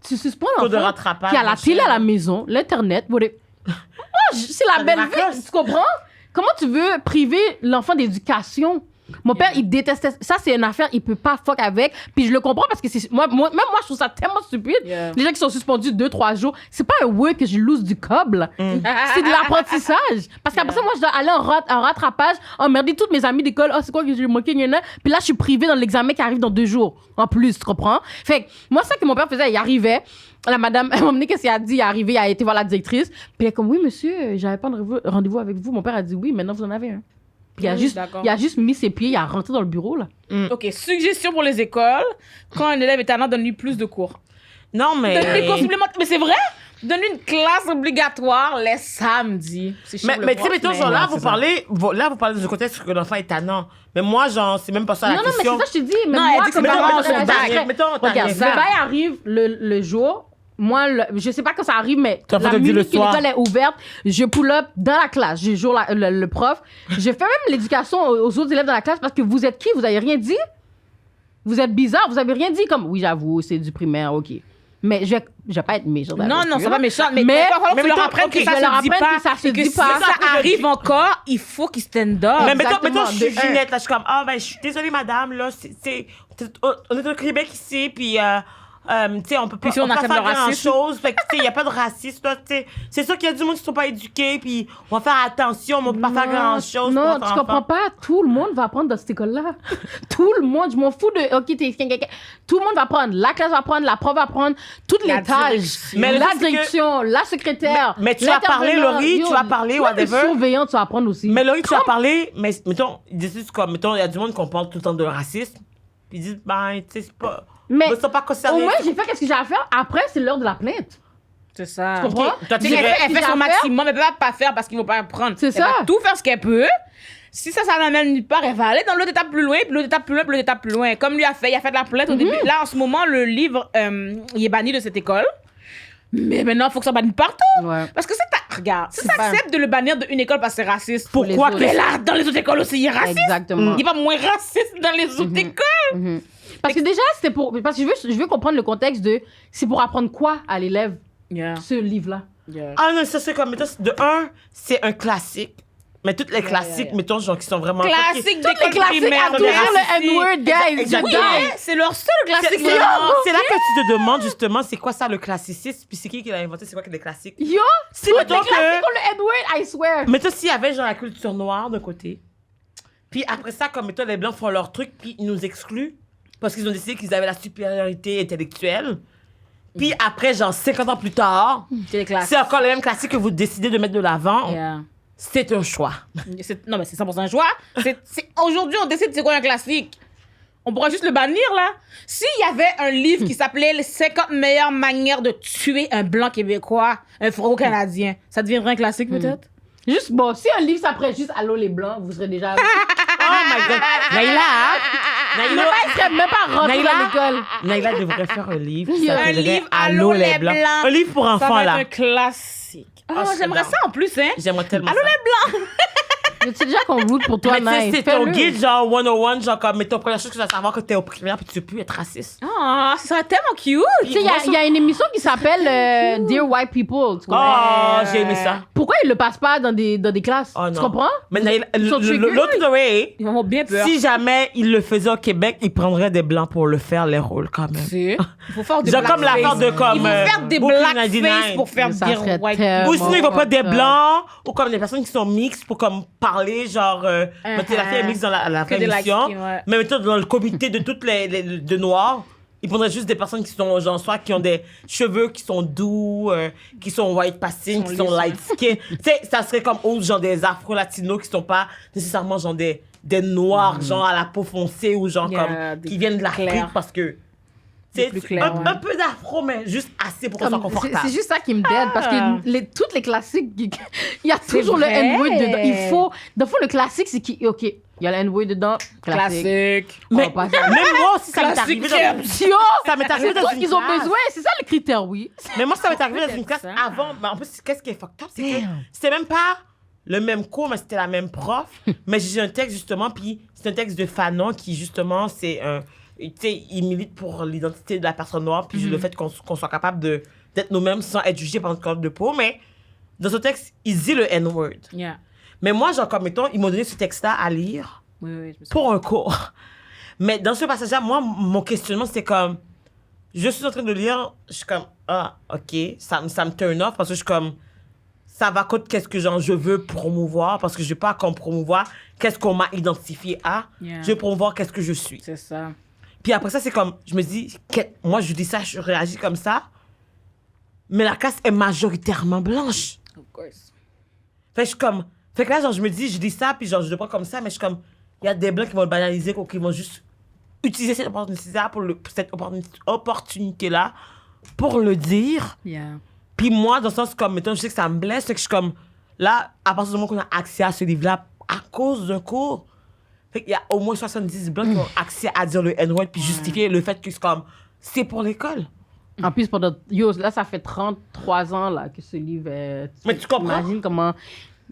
tu suspends l'enfant qui a la télé à la maison, l'Internet, whatever. Moi, c'est la belle vie, tu comprends? Comment tu veux priver l'enfant d'éducation? Mon père, il détestait ça. C'est une affaire, il peut pas fuck avec. Puis je le comprends parce que c'est même moi, je trouve ça tellement stupide. Les gens qui sont suspendus 2-3 jours, c'est pas un word que je lose du câble. C'est de l'apprentissage. Parce qu'après ça, moi, je dois aller en rattrapage, emmerder toutes mes amies d'école. Oh, c'est quoi que j'ai manqué? Puis là, je suis privée dans l'examen qui arrive dans 2 jours. En plus, tu comprends? Fait que moi, ça que mon père faisait, il arrivait. La madame, elle m'a demandé qu'est-ce qu'il a dit. Il est arrivé, il a été voir la directrice. Puis elle est comme, oui, monsieur, j'avais pas de rendez-vous avec vous. Mon père a dit, oui, maintenant vous en avez un. Puis il a juste mis ses pieds, il a rentré dans le bureau, là. OK, suggestion pour les écoles. Quand un élève est talent, donne-lui plus de cours. Non, mais... Donne-lui des cours supplémentaires. Mais c'est vrai? Donne-lui une classe obligatoire les samedis. Mais tu sais, mettons, genre, là, vous parlez du contexte que l'enfant est tannant. Mais moi, genre, c'est même pas ça la question. Non, mais c'est ça, je te dis. Mais non, moi, elle dit que comme Regarde, le bail arrive le jour. Moi, je sais pas quand ça arrive, mais la minute que l'école est ouverte, je pull up dans la classe. Je joue le prof. Je fais même l'éducation aux autres élèves dans la classe parce que vous êtes qui? Vous avez rien dit? Vous êtes bizarre, vous avez rien dit comme, oui, j'avoue, c'est du primaire, OK. Mais je vais pas être méchante. Non, c'est pas méchant. Mais il va falloir que tu leur apprennes que ça se dit pas. Ça se dit pas. Si ça arrive encore, il faut qu'ils stand up. Mais mettons, je suis Ginette, là, je suis comme, je suis désolée, madame, là, on est au Québec ici, puis... tu sais, on peut pas, on peut pas faire grand-chose. Fait que, tu sais, il n'y a pas de racisme. Là, c'est sûr qu'il y a du monde qui ne sont pas éduqués, puis on va faire attention, mais on peut pas faire grand-chose. Non, tu comprends pas. Tout le monde va apprendre dans cette école-là. Tout le monde. Je m'en fous de... OK, tout le monde va apprendre. La classe va apprendre, la prof va apprendre, toutes les tâches. La direction, la secrétaire. Mais tu vas parler, Laurie, tu vas parler, whatever. Le surveillant, tu vas apprendre aussi. Mais Laurie, tu vas parler, mais mettons, ils disent quoi? Mettons, il y a du monde qu'on parle tout le temps de racisme, puis ils disent, ben, tu sais, c'est pas... Mais ils sont pas concernés. Au moins, j'ai fait ce que j'ai à faire. Après, c'est l'heure de la plainte. C'est ça. Tu comprends? Elle fait son maximum, elle peut pas faire parce qu'ils vont pas apprendre. C'est ça. Elle va tout faire ce qu'elle peut. Si ça l'amène nulle part, elle va aller dans l'autre étape plus loin, puis l'autre étape plus loin, puis l'autre étape plus loin. Comme lui a fait, il a fait de la plainte au début. Là, en ce moment, le livre, il est banni de cette école. Mais maintenant, il faut que ça bannisse partout. Ouais. Parce que regarde, si tu acceptes de le bannir d'une école parce que c'est raciste, pourquoi que là, dans les autres écoles aussi, il est raciste. Exactement. Il est pas moins raciste dans les autres écoles. Parce que déjà, c'était pour... Parce que je veux comprendre le contexte de... C'est pour apprendre quoi à l'élève, ce livre-là? Ah non, ça c'est comme... De un, c'est un classique. Mais toutes les classiques, mettons, genre, qui sont vraiment... Classiques Tous les classiques à toujours le N-word, guys. Exactement. Je die. C'est leur seul classique. C'est vraiment. c'est là que tu te demandes, justement, c'est quoi ça, le classicisme? Puis c'est qui l'a inventé? C'est quoi que les classiques? Yo, Si, tous les mettons classiques que... ont le N-word, I swear. Mettons, s'il y avait, genre, la culture noire d'un côté, puis après ça, comme, mettons, les Blancs font leur truc, puis ils nous excluent, parce qu'ils ont décidé qu'ils avaient la supériorité intellectuelle. Puis après, genre, 50 ans plus tard, C'est les classiques. c'est encore le même classique que vous décidez de mettre de l'avant. Yeah. C'est un choix. Non, mais c'est 100% un choix. Aujourd'hui, on décide c'est quoi un classique. On pourra juste le bannir, là. S'il y avait un livre qui s'appelait « Les 50 meilleures manières de tuer un blanc québécois, un franco-canadien », ça deviendrait un classique, peut-être? Juste, bon, si un livre s'appelait juste Allô les Blancs, vous serez déjà. Oh my God. Naïla, Il serait même pas rentré Naïla, dans l'école. Naïla devrait faire un livre qui Un s'appellerait livre Allô les Blancs. Un livre pour Ça enfants, va être là. un classique. Ah, je J'aimerais serais ça en plus, hein? J'aimerais tellement Allô ça. les blancs! Mais tu sais déjà qu'on roule pour toi, Mais tu sais, Naïf. c'est ton Fais-le. guide, genre 101, genre comme, mais ton première chose que tu dois savoir que t'es opprimé, puis tu peux plus être raciste. Ah, ça serait tellement cute! Tu sais, il y a une émission qui s'appelle Dear White People. Tu vois. Oh, j'ai aimé ça. Pourquoi ils le passent pas dans des classes? Oh, Tu non. comprends? Mais Naïla, Ils sont triggered. l'autre story, Ils vont bien peur. si jamais il le faisait au Québec, il prendrait des blancs pour le faire, les rôles, quand même. Il faut faire des Genre comme blackface. l'affaire de comme... Ils vont faire des Brooklyn blackface 99. pour faire Ça dire serait white tellement- Ou sinon, ils vont prendre des fucked up. blancs, ou comme des personnes qui sont mixtes pour comme parler, genre... mettez la fille est mixte dans la Que vraie des émission. light skin, ouais. Mais mettons, dans le comité de toutes de noirs, ils prendraient juste des personnes qui sont, genre, soit qui ont des cheveux qui sont doux, qui sont white passing, qui sont light skin. Tu sais, ça serait comme autres, genre des afro-latinos qui sont pas nécessairement, genre, des noirs, genre à la peau foncée, ou genre Yeah, comme... des qui viennent de l'Afrique clairs. parce que... Des C'est plus clairs, ouais. un peu d'afro, mais juste assez pour qu'on soit Comme, confortable. c'est juste ça qui me dead parce que toutes les classiques, il y a toujours le vrai. N-word dedans. Il faut. Dans le fond, le classique, c'est qu'il. OK, il y a le N-word dedans. Classique. Classique. On Mais va passer à- même moi aussi, ça m'est Classique arrivé dans... Yo! Ça m'est arrivé C'est dans toi une qu'ils ont classe. besoin. C'est ça le critère, oui. Mais moi, ça m'est arrivé dans une classe ça. avant. Mais en plus, qu'est-ce qui est fucked up, c'est que c'était même pas le même cours, mais c'était la même prof. Mais j'ai un texte, justement, puis c'est un texte de Fanon qui, justement, c'est un... Tu sais, il milite pour l'identité de la personne noire, puis le fait qu'on soit capable d'être nous-mêmes sans être jugé par notre couleur de peau. Mais dans ce texte, il dit le N-word. Yeah. Mais moi, genre, comme mettons, ils m'ont donné ce texte-là à lire Oui, oui, je me souviens. pour un cours. Mais dans ce passage-là, moi, mon questionnement, c'est comme... Je suis en train de lire, je suis comme... Ah, OK, ça me turn off parce que je suis comme... Ça va contre qu'est-ce que genre, je veux promouvoir parce que je veux pas qu'on promouvoir qu'est-ce qu'on m'a identifié à. Yeah. Je veux promouvoir qu'est-ce que je suis. C'est ça. Puis après ça, c'est comme... Je me dis... Moi, je dis ça, je réagis comme ça. Mais la classe est majoritairement blanche. Of course. Fait que je suis comme... Fait que là, genre, je me dis, je dis ça, puis genre, je le prends comme ça, mais je suis comme... Il y a des blancs qui vont le banaliser ou qui vont juste utiliser cette opportunité-là pour cette opportunité-là pour le dire. Yeah. Puis moi, dans le sens comme, mettons, je sais que ça me blesse, c'est que je suis comme... Là, à partir du moment qu'on a accès à ce livre-là, à cause d'un cours, fait qu'il y a au moins 70 blancs qui ont accès à dire le N-word puis justifier le fait que c'est comme... C'est pour l'école. En plus, pendant. Yo, là, ça fait 33 ans là, que ce livre est. Mais tu comprends? Imagine comment.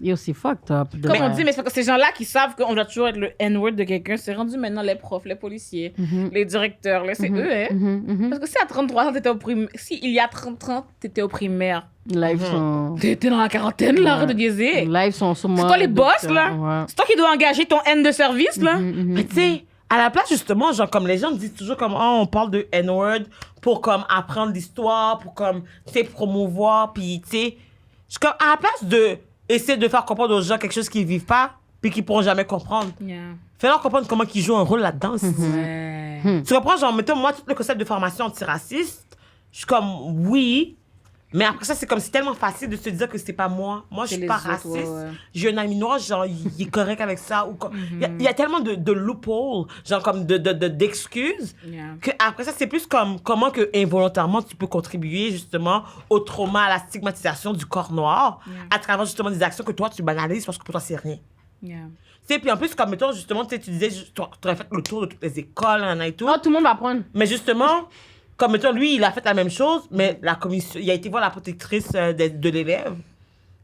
Yo, c'est fucked up. Comme on dit, mais c'est parce que ces gens-là qui savent qu'on doit toujours être le N-word de quelqu'un, c'est rendu maintenant les profs, les policiers, les directeurs, là, c'est eux, hein. Parce que si à 33 ans, t'étais au primaire, si il y a 30 ans, t'étais au primaire, Live sont. t'étais dans la quarantaine, là, arrête de niaiser. Live sont sûrement. C'est toi les boss, là. Ouais. C'est toi qui dois engager ton N de service, là. Mais tu sais, à la place, justement, genre, comme les gens disent toujours comme, oh, on parle de N-word pour, comme, apprendre l'histoire, pour, comme, tu sais, promouvoir, puis, tu sais, je suis comme, à la place de essayer de faire comprendre aux gens quelque chose qu'ils vivent pas, puis qu'ils pourront jamais comprendre, Yeah. fais-leur comprendre comment ils jouent un rôle là-dedans aussi. Ouais. Tu comprends, genre, mettons, moi, tout le concept de formation antiraciste, je suis comme, oui, mais après ça, c'est comme, c'est tellement facile de se dire que c'est pas moi. Moi, je C'est suis les pas autres, raciste. ouais. J'ai un ami noir, genre, il est correct avec ça. Ou comme, il y a tellement de loopholes, genre, comme d'excuses, Yeah. que après ça, c'est plus comme comment que involontairement tu peux contribuer, justement, au trauma, à la stigmatisation du corps noir, à travers, justement, des actions que toi, tu banalises parce que pour toi, c'est rien. Yeah. Tu sais, puis en plus, comme, mettons, justement, tu sais, tu disais, tu aurais fait le tour de toutes les écoles, et tout. Oh, tout le monde va apprendre. Mais justement, comme mettons, lui, il a fait la même chose, mais la commission, il a été voir la protectrice de l'élève.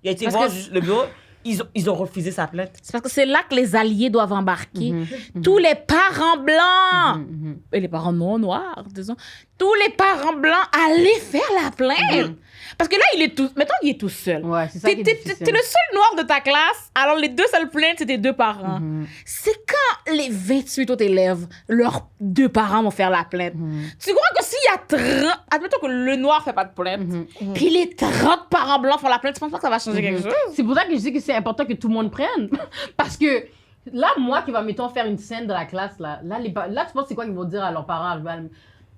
Il a été Parce voir que- le bureau. ils ont refusé sa plainte. C'est parce que c'est là que les alliés doivent embarquer. Tous les parents blancs, et les parents noirs, disons, tous les parents blancs allaient faire la plainte. Parce que là, mettons, il est tout seul. Ouais, c'est ça qui est T'es difficile. le seul noir de ta classe, alors les deux seules plaintes, c'est tes deux parents. C'est quand les 28 autres élèves, leurs deux parents vont faire la plainte. Tu crois que s'il y a 30... Admettons que le noir fait pas de plainte, puis les 30 parents blancs font la plainte, tu penses pas que ça va changer quelque chose? C'est pour ça que je dis que c'est important que tout le monde prenne. Parce que là, moi qui va, mettons, faire une scène de la classe, là tu penses c'est quoi qu'ils vont dire à leurs parents?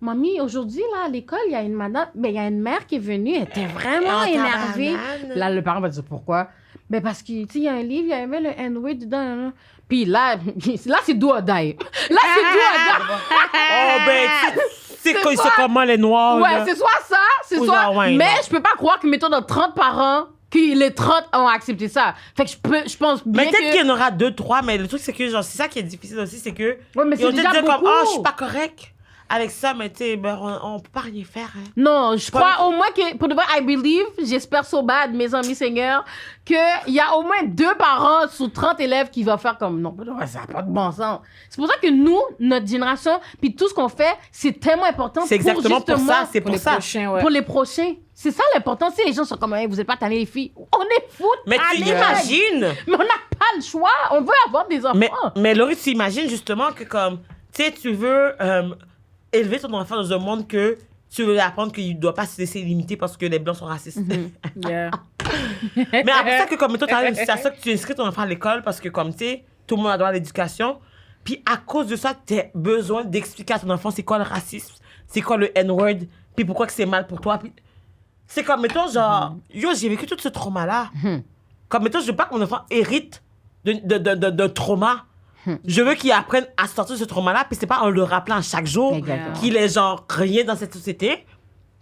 Mamie, aujourd'hui, là, à l'école, il y a une madame, il y a une mère qui est venue, elle était vraiment énervée. Là, le parent va dire pourquoi? Ben, parce que, tu sais, il y a un livre, il y avait le N-word dedans. Puis là c'est do or die. Là, c'est do or die. Oh, ben, c'est comment les Noirs. Ouais, là. c'est soit ça, c'est Ou soit. genre, ouais, mais non. je peux pas croire que, mettons, dans 30 parents, que les 30 ont accepté ça. Fait que je pense bien Mais peut-être que... qu'il y en aura 2, 3, mais le truc, c'est que, genre, c'est ça qui est difficile aussi, c'est que. Ouais, mais ils ont c'est peut-être déjà dit comme, beaucoup. oh, je suis pas correct avec ça, mais tu sais, ben, on peut pas rien faire. Hein. Non, je crois au moins que, pour de vrai, I believe, j'espère so bad, mes amis seigneurs, qu'il y a au moins 2 parents sur 30 élèves qui vont faire comme, non, ça n'a pas de bon sens. C'est pour ça que nous, notre génération, puis tout ce qu'on fait, c'est tellement important C'est exactement pour justement, ça, c'est pour les ça. prochains, ouais. pour les prochains. C'est ça l'important. Si les gens sont comme, hey, vous êtes pas tannés les filles, on est fous. Mais tu allez, imagines. Mais on n'a pas le choix. On veut avoir des enfants. Mais Laurie, tu imagines justement que, comme, tu sais, tu veux élever ton enfant dans un monde que tu veux lui apprendre qu'il ne doit pas se laisser limiter parce que les Blancs sont racistes. Yeah. Mais après ça, que comme toi, tu as une situation que tu inscris ton enfant à l'école parce que, comme tu sais, tout le monde doit avoir l'éducation. Puis à cause de ça, tu as besoin d'expliquer à ton enfant c'est quoi le racisme, c'est quoi le N-word, puis pourquoi que c'est mal pour toi. Puis c'est comme, mettons, genre, yo, j'ai vécu tout ce trauma-là. Comme, mettons, je veux pas que mon enfant hérite de trauma. Je veux qu'il apprenne à sortir de ce trauma-là, puis c'est pas en le rappelant chaque jour Exactement. qu'il est genre rien dans cette société,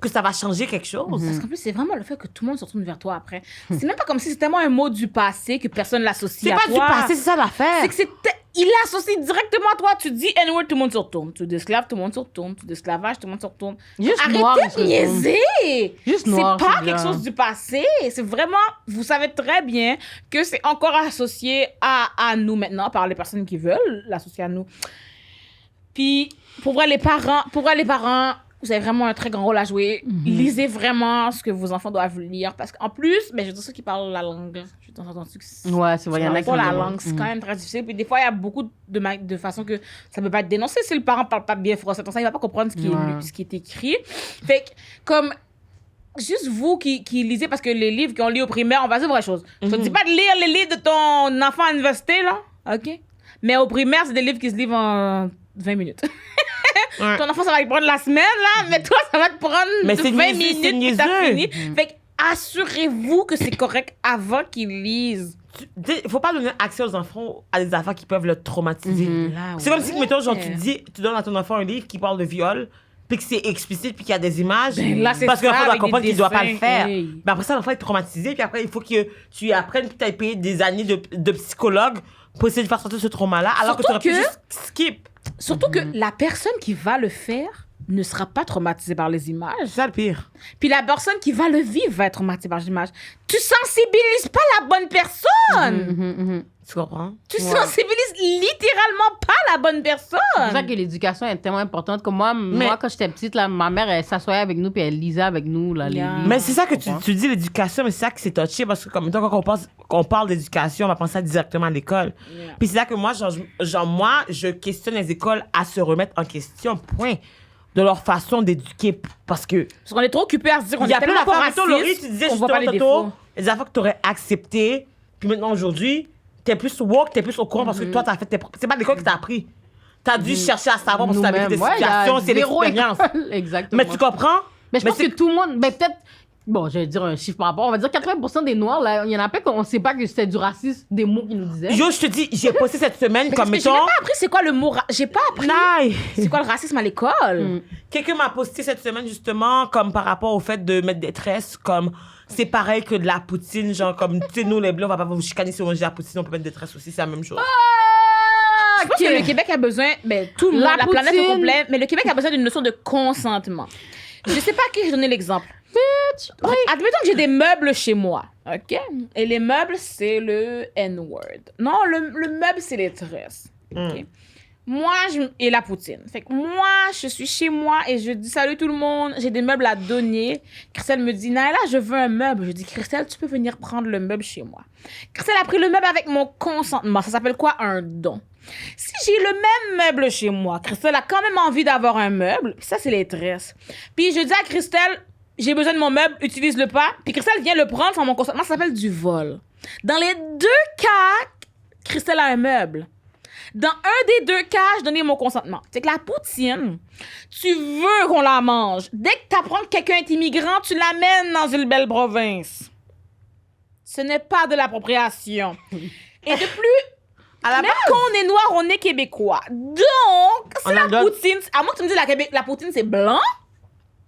que ça va changer quelque chose. Parce qu'en plus, c'est vraiment le fait que tout le monde se retourne vers toi après. C'est même pas comme si c'était tellement un mot du passé que personne l'associe C'est à pas toi. du passé, c'est ça l'affaire. C'est que il l'associe directement à toi. Tu dis N-word, tout le monde se retourne. Tu dis esclave, tout le monde se retourne. Tu dis esclavage, tout le monde se retourne. Juste noir, Arrêtez se de niaiser. Juste C'est noir, pas c'est quelque bien. chose du passé. C'est vraiment... Vous savez très bien que c'est encore associé à nous maintenant par les personnes qui veulent l'associer à nous. Puis, pour vrai, les parents, vous avez vraiment un très grand rôle à jouer. Lisez vraiment ce que vos enfants doivent lire. Parce qu'en plus, je veux dire, ceux qui parlent la langue, je t'entends entendu que Ouais, c'est vrai, il y en a qui pas la le- langue, c'est quand même très difficile. Puis des fois, il y a beaucoup de façons que ça peut pas être dénoncé si le parent parle pas bien français. Donc ça, il va pas comprendre ce qui, est, lu, ce qui est écrit. Fait que, comme, juste vous qui lisez, parce que les livres qu'on lit au primaire, on va dire vraie chose. Je te dis pas de lire les livres de ton enfant à l'université, là, OK? Mais au primaire, c'est des livres qui se livrent en 20 minutes. Ouais. Ton enfant, ça va te prendre la semaine, là, mais toi, ça va te prendre Mais c'est 20 niaiseux, c'est minutes, puis t'as niaiseux. fini. Fait que assurez-vous que c'est correct avant qu'ils lisent. Il faut pas donner accès aux enfants à des affaires qui peuvent le traumatiser. Là, C'est comme si, mettons, genre, ouais. tu donnes à ton enfant un livre qui parle de viol, puis que c'est explicite, puis qu'il y a des images. Ben là, c'est parce que ça, l'enfant doit avec comprendre des qu'il doit pas dessins, le faire. hey. Mais après ça, l'enfant est traumatisé, puis après, il faut que tu y apprennes, puis tu aies payé des années de psychologue pour essayer de faire sortir ce trauma-là, alors que tu Surtout aurais pu que- juste skip. Surtout que la personne qui va le faire ne sera pas traumatisée par les images. C'est ça le pire. Puis la personne qui va le vivre va être traumatisée par les images. Tu sensibilises pas la bonne personne. Tu comprends? Tu sensibilises littéralement pas la bonne personne. C'est pour ça que l'éducation est tellement importante. Comme moi, quand j'étais petite, là, ma mère, elle s'assoyait avec nous puis elle lisait avec nous. Là, les Yeah. livres. Mais c'est ça que Tu comprends? tu dis, l'éducation, mais c'est ça que c'est touché, parce que comme mettons, quand on parle d'éducation, on va penser directement à l'école. Yeah. Puis c'est là que moi, moi, je questionne les écoles à se remettre en question, point, de leur façon d'éduquer, parce que Parce qu'on est trop occupé à se dire qu'on il y est a plein tellement pas d'affaires. raciste Mettons, Laurie, tu disais qu'on voit pas les justement tantôt, défauts. les affaires que tu aurais acceptées, puis maintenant, aujourd'hui, t'es plus woke, t'es plus au courant, parce que toi, t'as fait c'est pas l'école qui t'a appris. T'as dû chercher à savoir, parce que t'as vécu des Nous-mêmes, ouais, il y a situations, c'est zéro l'expérience. école. Exactement. Mais tu comprends? Mais je pense c'est- que tout le monde, ben peut-être, bon, je vais dire un chiffre par rapport, on va dire 80% des Noirs, là, il y en a pas qu'on sait pas que c'était du racisme, des mots qu'ils nous disaient. Yo, je te dis, j'ai posté cette semaine, Mais comme parce que j'ai mettons. même pas appris c'est quoi le mot. J'ai pas appris Naï. c'est quoi le racisme à l'école. Quelqu'un m'a posté cette semaine, justement, comme par rapport au fait de mettre des tresses, comme c'est pareil que de la poutine, genre, comme, tu sais, nous, les Blancs, on va pas vous chicaner si on mange de la poutine, on peut mettre des tresses aussi, c'est la même chose. Je pense que le Québec a besoin, tout le monde, la planète au poutine. complet, mais le Québec a besoin d'une notion de consentement. Je sais pas à qui j'ai donné l'exemple. bitch. Oui. Admettons que j'ai des meubles chez moi, OK? Et les meubles, c'est le N-word. Non, le meuble, c'est les tresses. OK? Moi, et la poutine. Fait que moi, je suis chez moi et je dis salut tout le monde, j'ai des meubles à donner. Christelle me dit, Naila, je veux un meuble. Je dis, Christelle, tu peux venir prendre le meuble chez moi. Christelle a pris le meuble avec mon consentement. Ça s'appelle quoi? Un don. Si j'ai le même meuble chez moi, Christelle a quand même envie d'avoir un meuble. Ça, c'est les tresses. Puis je dis à Christelle, j'ai besoin de mon meuble, utilise-le pas. Puis Christelle vient le prendre sans mon consentement. Ça s'appelle du vol. Dans les deux cas, Christelle a un meuble. Dans un des deux cas, je donnais mon consentement. C'est que la poutine, tu veux qu'on la mange. Dès que tu apprends que quelqu'un est immigrant, tu l'amènes dans une belle province. Ce n'est pas de l'appropriation. Et de plus, même quand on est noir, on est québécois. Donc, c'est la poutine. À moins que tu me dises la poutine, c'est blanc.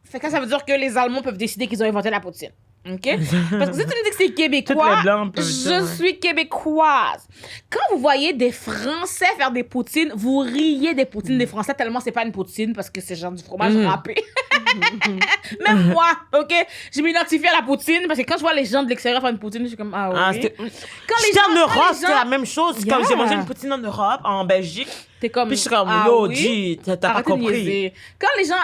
Fait que ça veut dire que les Allemands peuvent décider qu'ils ont inventé la poutine. OK? Parce que si tu me dis que c'est québécois, je suis québécoise. Quand vous voyez des Français faire des poutines, vous riez des poutines des Français tellement c'est pas une poutine parce que c'est genre du fromage râpé. Même moi, OK? Je m'identifie à la poutine parce que quand je vois les gens de l'extérieur faire une poutine, je suis comme, ah oui. J'étais en Europe, c'était la même chose. Comme j'ai mangé une poutine en Europe, en Belgique. T'es comme, puis je suis comme, yo, G, t'as pas compris. Quand les gens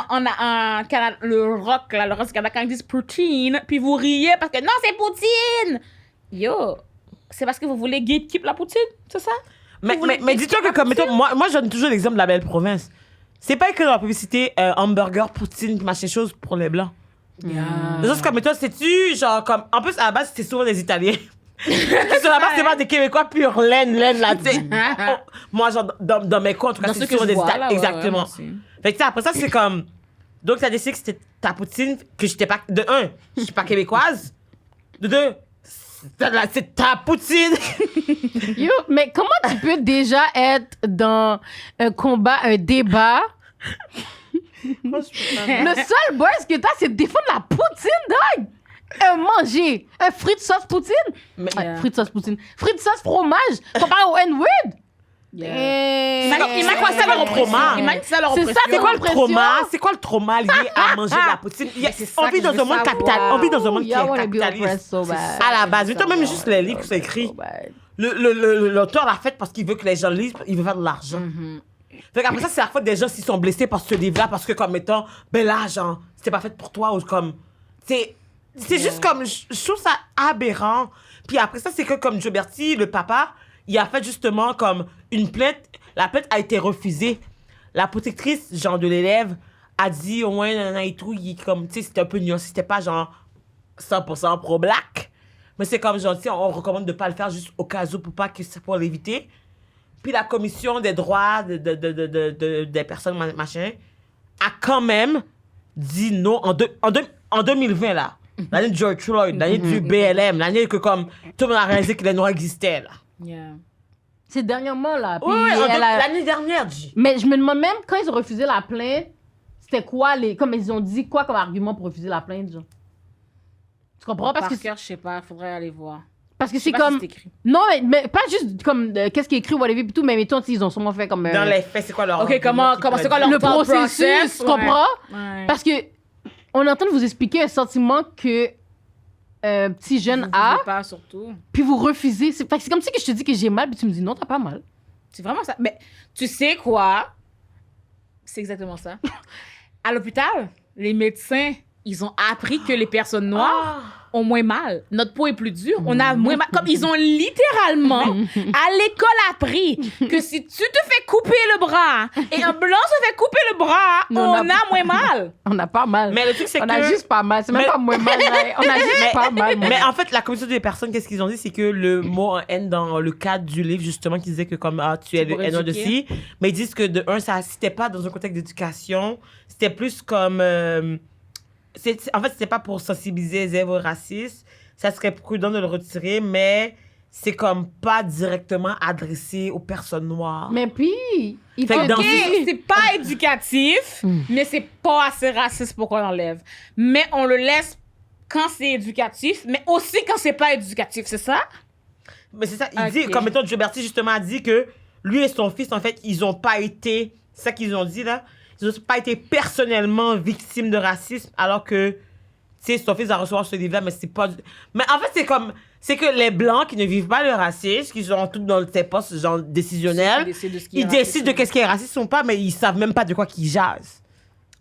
en Canada, le rock, là, le reste du Canada, quand ils disent poutine, puis vous riez parce que non, c'est poutine. Yo, c'est parce que vous voulez gatekeep la poutine, c'est ça? Mais dis-toi que, comme, mettons, moi, je donne toujours l'exemple de la belle province. C'est pas écrit dans la publicité hamburger, poutine, machin chose pour les blancs. Juste comme, mettons, c'est-tu, genre, comme, en plus, à la base, c'était souvent des Italiens. Sur la base, c'est pas des Québécois pure laine, là, tu sais. Moi, genre, dans mes coins, en tout cas, c'est souvent des Italiens. Exactement. Fait que, tu sais, après ça, c'est comme. Donc, t'as décidé que c'était ta poutine, que j'étais pas. De un, je suis pas québécoise. De deux, c'est ta poutine. Yo, mais comment tu peux déjà être dans un combat, un débat? Le seul buzz que t'as, c'est de défendre la poutine, dog! Manger un frites sauce poutine. Frites sauce poutine. Frites sauce fromage. Comparé au N-word. Imagine quoi ça leur trauma. C'est quoi le trauma? C'est quoi le trauma lié à manger de la poutine? On vit dans un monde capitaliste. On vit dans un monde qui est capitaliste. À la base. Toi, même juste les livres qui sont écrits. L'auteur l'a fait parce qu'il veut que les gens lisent. Il veut faire de l'argent. Fait qu'après ça, c'est la faute des gens s'ils sont blessés par ce livre-là parce que, comme étant, ben là, genre, c'était pas fait pour toi ou comme. C'est juste comme, je trouve ça aberrant. Puis après ça, c'est que comme Joe Berti, le papa, il a fait justement comme une plainte. La plainte a été refusée. La protectrice, genre de l'élève, a dit au moins, nanana et tout, il, comme, tu sais, c'était un peu nuancé. C'était pas genre 100% pro-black. Mais c'est comme, genre, tu sais, on recommande de pas le faire juste au cas où pour l'éviter. Puis la commission des droits des personnes, machin, a quand même dit non en 2020, là. L'année de George Floyd, l'année du BLM, l'année que comme tout le monde a réalisé que les Noirs existaient, là. C'est dernièrement, là. Oui, l'année dernière, G. Mais je me demande même, quand ils ont refusé la plainte, c'était quoi comme ils ont dit quoi comme argument pour refuser la plainte, genre? Tu comprends? Parce que je sais pas, faudrait aller voir. Parce que c'est comme... Non, mais pas juste comme qu'est-ce qui est écrit ou whatever et tout, mais mettons, ils ont sûrement fait comme... Dans les faits, c'est quoi leur... OK, comment c'est quoi leur le processus, tu comprends? Ouais. Parce que on est en train de vous expliquer un sentiment que petit jeune a, pas, surtout. puis vous refusez. C'est comme si que je te dis que j'ai mal, puis tu me dis non, t'as pas mal. C'est vraiment ça. Mais tu sais quoi? C'est exactement ça. À l'hôpital, les médecins, ils ont appris que les personnes noires ont moins mal. Notre peau est plus dure. On a moins mal. Comme ils ont littéralement, à l'école, appris que si tu te fais couper le bras et un blanc se fait couper le bras, on a moins mal. On a pas mal. Mais le truc, c'est on a juste pas mal. C'est même pas moins mal. On a juste pas mal. Mais en fait, la commission des personnes, qu'est-ce qu'ils ont dit? C'est que le mot en haine dans le cadre du livre, justement, qui disait que comme tu es le haine dessus. Mais ils disent que de un, ça c'était pas dans un contexte d'éducation. C'était plus comme... en fait, c'est pas pour sensibiliser les élèves au racisme. Ça serait prudent de le retirer, mais c'est comme pas directement adressé aux personnes noires. Mais puis, il faut c'est pas éducatif, mais c'est pas assez raciste pour qu'on l'enlève. Mais on le laisse quand c'est éducatif, mais aussi quand c'est pas éducatif, c'est ça? Mais c'est ça, il dit, comme mettons, Joe Berti justement a dit que lui et son fils, en fait, ils ont pas été, c'est ça qu'ils ont dit là, ils n'ont pas été personnellement victimes de racisme, alors que, tu sais, son fils va recevoir ce livre-là, mais c'est pas... Mais en fait, c'est que les Blancs qui ne vivent pas le racisme, qui sont tous dans ces postes genre décisionnels, ils décident de qu'est-ce qui est raciste ou pas, mais ils savent même pas de quoi qu'ils jasent.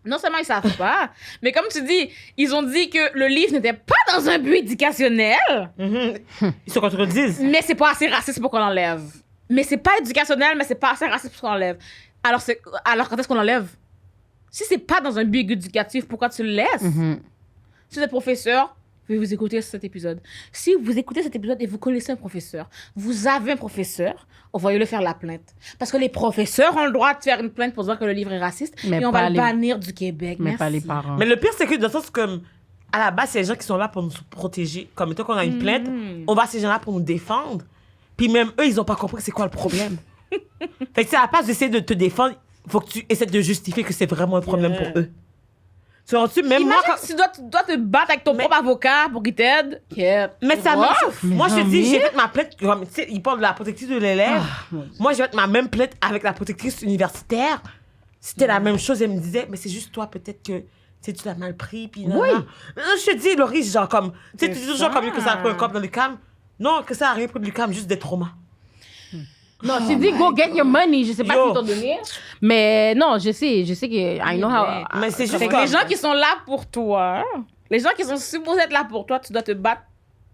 Non seulement ils savent pas, mais comme tu dis, ils ont dit que le livre n'était pas dans un but éducationnel. Ils se contredisent. Mais c'est pas assez raciste pour qu'on l'enlève. Mais c'est pas éducationnel, mais c'est pas assez raciste pour qu'on l'enlève. Alors quand est-ce qu'on l'enlève? Si c'est pas dans un but éducatif, pourquoi tu le laisses? Si vous êtes professeur, vous écoutez cet épisode. Si vous écoutez cet épisode et vous connaissez un professeur, vous avez un professeur, envoyez-le faire la plainte. Parce que les professeurs ont le droit de faire une plainte pour dire que le livre est raciste, Mais et on pas va le les- bannir du Québec. Mais Merci. pas les parents. Mais le pire, c'est que dans le sens comme, à la base, c'est les gens qui sont là pour nous protéger. Comme étant qu'on a une plainte, on va à ces gens-là pour nous défendre. Puis même eux, ils ont pas compris c'est quoi le problème. Fait que c'est à la place d'essayer de te défendre, faut que tu essaies de justifier que c'est vraiment un problème pour eux. Tu vois-tu, même moi, Imagine si tu dois te battre avec ton propre avocat pour qu'il t'aide. mais ça me... Mais Moi, je te dis, jamais. j'ai fait ma plainte, comme, tu sais, ils parlent de la protectrice de l'élève. Moi, j'ai fait ma même plainte avec la protectrice universitaire. C'était la même chose. Elle me disait, mais c'est juste toi, peut-être que, tu sais, tu l'as mal pris, puis non, non. Je te dis, Laurie, genre comme, tu sais, tu dis toujours comme que ça a pris un cop dans le cam. Non, que ça a rien pris du cam, juste des traumas. Non, tu dis go get your money. Je sais pas Yo. si t'ont donné. Mais non, je sais que I know how. Mais c'est juste Fait que comme... les gens qui sont là pour toi, les gens qui sont supposés être là pour toi, tu dois te battre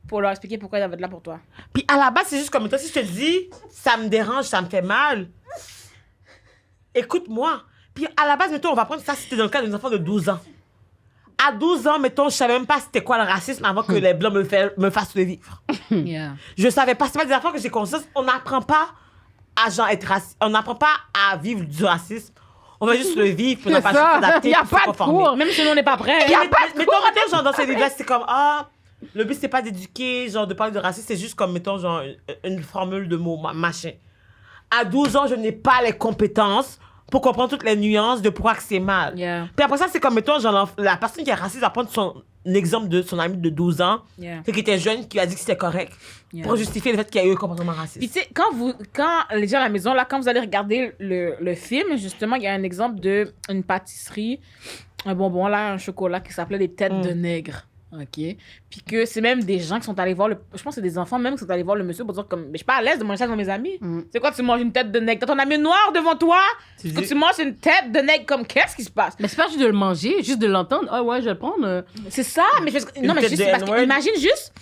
pour leur expliquer pourquoi ils doivent être là pour toi. Puis à la base, c'est juste comme toi, si je te dis, ça me dérange, ça me fait mal, écoute-moi. Puis à la base, mettons, on va prendre ça, c'était dans le cas d'un enfant de 12 ans. À 12 ans, mettons, je savais même pas c'était quoi le racisme avant que les Blancs me fassent le vivre. Je savais pas, c'est pas des affaires que j'ai conscience. On n'apprend pas à genre être raciste. On n'apprend pas à vivre du racisme. On va juste le vivre, puis on n'a pas C'est ça. s'adapter, Y a puis se pas de conformer. cours. Même si nous, on n'est pas prêts. Mettons, genre, dans ces livres-là, c'est comme, le but, c'est pas d'éduquer, genre, de parler de racisme, c'est juste comme, mettons, genre, une formule de mots, machin. À 12 ans, je n'ai pas les compétences pour comprendre toutes les nuances de pourquoi que c'est mal. Yeah. Puis après ça, c'est comme, mettons, genre, la personne qui est raciste va prendre son exemple de son ami de 12 ans, Yeah. qui était jeune, qui a dit que c'était correct, Yeah. pour justifier le fait qu'il y a eu un comportement raciste. Puis tu sais, quand les gens à la maison, là, quand vous allez regarder le film, justement, il y a un exemple d'une pâtisserie, un bonbon, là, un chocolat qui s'appelait des têtes de nègre. OK? Puis que c'est même des gens qui sont allés voir je pense que c'est des enfants même qui sont allés voir le monsieur pour dire comme, mais je suis pas à l'aise de manger ça devant mes amis. C'est quoi, tu manges une tête de nègre? T'as ton ami noir devant toi? Tu Est-ce que dis- tu manges une tête de nègre comme, qu'est-ce qui se passe? Mais c'est pas juste de le manger, juste de l'entendre. Ah ouais, je vais le prendre. C'est ça, mais non, mais tête juste de parce que N-word. imagine juste,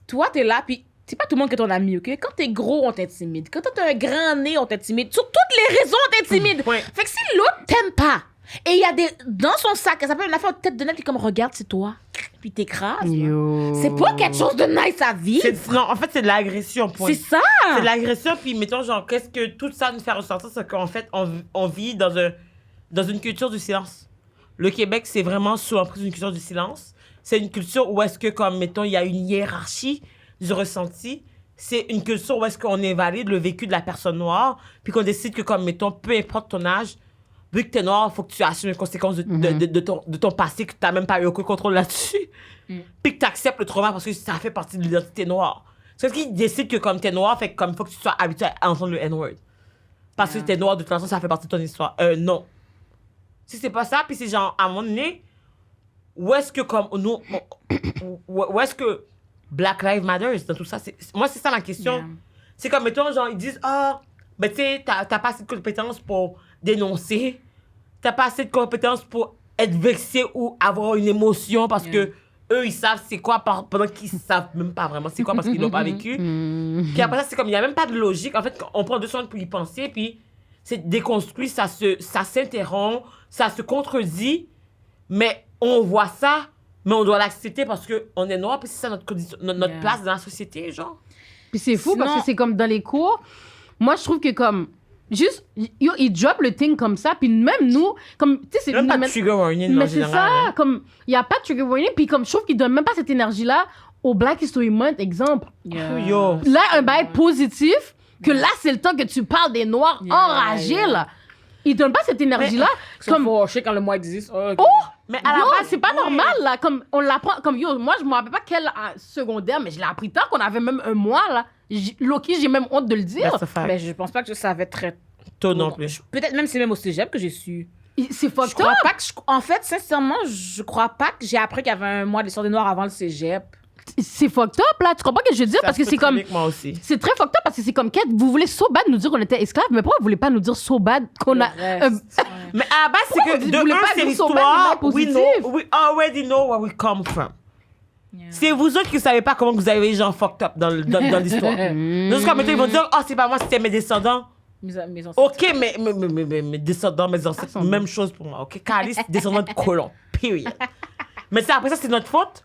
toi, t'es là, puis c'est pas tout le monde qui est ton ami, OK? Quand t'es gros, on t'intimide. Quand t'as un grand nez, on t'intimide. Sur toutes les raisons, on t'intimide. Ouais. Fait que si l'autre t'aime pas, et il y a dans son sac, ça s'appelle une affaire de tête de nègre, puis comme, regarde, c'est toi. Puis t'écrases. là. Yo. C'est pas quelque chose de nice à vivre. Non, en fait, c'est de l'agression, point. C'est ça. C'est de l'agression, puis mettons, genre, qu'est-ce que tout ça nous fait ressentir, c'est qu'en fait, on vit dans une culture du silence. Le Québec, c'est vraiment sous l'emprise d'une culture du silence. C'est une culture où est-ce que, comme, mettons, il y a une hiérarchie du ressenti. C'est une culture où est-ce qu'on invalide le vécu de la personne noire, puis qu'on décide que, comme, mettons, peu importe ton âge, vu que t'es noir, il faut que tu assumes les conséquences de ton passé, que t'as même pas eu aucun contrôle là-dessus. Puis que t'acceptes le trauma parce que ça fait partie de l'identité noire. C'est parce qu'ils décident que comme t'es noir, fait que comme faut que tu sois habitué à entendre le N-word. Parce que t'es noir, de toute façon, ça fait partie de ton histoire. Non. Si c'est pas ça, puis c'est genre, à un moment donné, où est-ce que comme nous, où est-ce que Black Lives Matter dans tout ça? Moi, c'est ça ma question. Yeah. C'est comme, mettons, genre, ils disent, ben tu sais, t'as pas assez de compétences pour dénoncer. T'as pas assez de compétences pour être vexé ou avoir une émotion parce que eux, ils savent c'est quoi pendant qu'ils savent même pas vraiment c'est quoi parce qu'ils l'ont pas vécu. Puis après ça, c'est comme, il y a même pas de logique. En fait, on prend 2 secondes pour y penser, puis c'est déconstruit, ça s'interrompt, ça se contredit, mais on voit ça, mais on doit l'accepter parce qu'on est noir, puis c'est ça notre condition, notre place dans la société, genre. Puis c'est fou parce Sinon- que c'est comme dans les cours. Moi, je trouve que comme. Juste, yo, ils drop le thing comme ça, puis même nous, comme. Tu sais, c'est. Même pas de mais- trigger warning, en Mais c'est général. ça, hein. comme. Il n'y a pas de trigger warning, puis comme je trouve qu'ils donnent même pas cette énergie-là au Black History Month, exemple. Yo. Là, un bail positif, que là, c'est le temps que tu parles des Noirs enragés, là. Ils donnent pas cette énergie-là. Comme Comme. fâché quand le mois existe. Oh, Mais à la Yo, base, c'est pas oui. normal, là. Comme, on l'apprend. Comme, yo, moi, je me rappelle pas quel secondaire, mais je l'ai appris tard qu'on avait même un mois, là. Loki, j'ai même honte de le dire. That's a fact. Mais je pense pas que ça avait très Toi non plus. Peut-être même c'est même au cégep que j'ai su. C'est Je fucked crois up. pas que en fait, sincèrement, je crois pas que j'ai appris qu'il y avait un mois d'histoire des Noirs avant le cégep. C'est fucked up, là. Tu comprends ce que je veux dire? Ça Parce que se c'est peut comme... très bien que moi aussi. C'est très fucked up parce que c'est comme, Kate, vous voulez so bad nous dire qu'on était esclaves, mais pourquoi vous voulez pas nous dire so bad qu'on a... Le reste, ouais. Mais à la base, c'est Pourquoi que vous de voulez un, pas c'est dire so bad, l'histoire. mais We positif? already know where we come from. Yeah. C'est vous autres qui ne savez pas comment vous avez les gens fucked up dans l'histoire. Juste comme ils vont dire, oh, c'est pas moi, c'était mes descendants. Mes ancêtres. Ok, mais mes descendants, mes ancêtres, même chose pour moi. Ok, Calice, descendant de colons. Period. Mais après ça, c'est notre faute.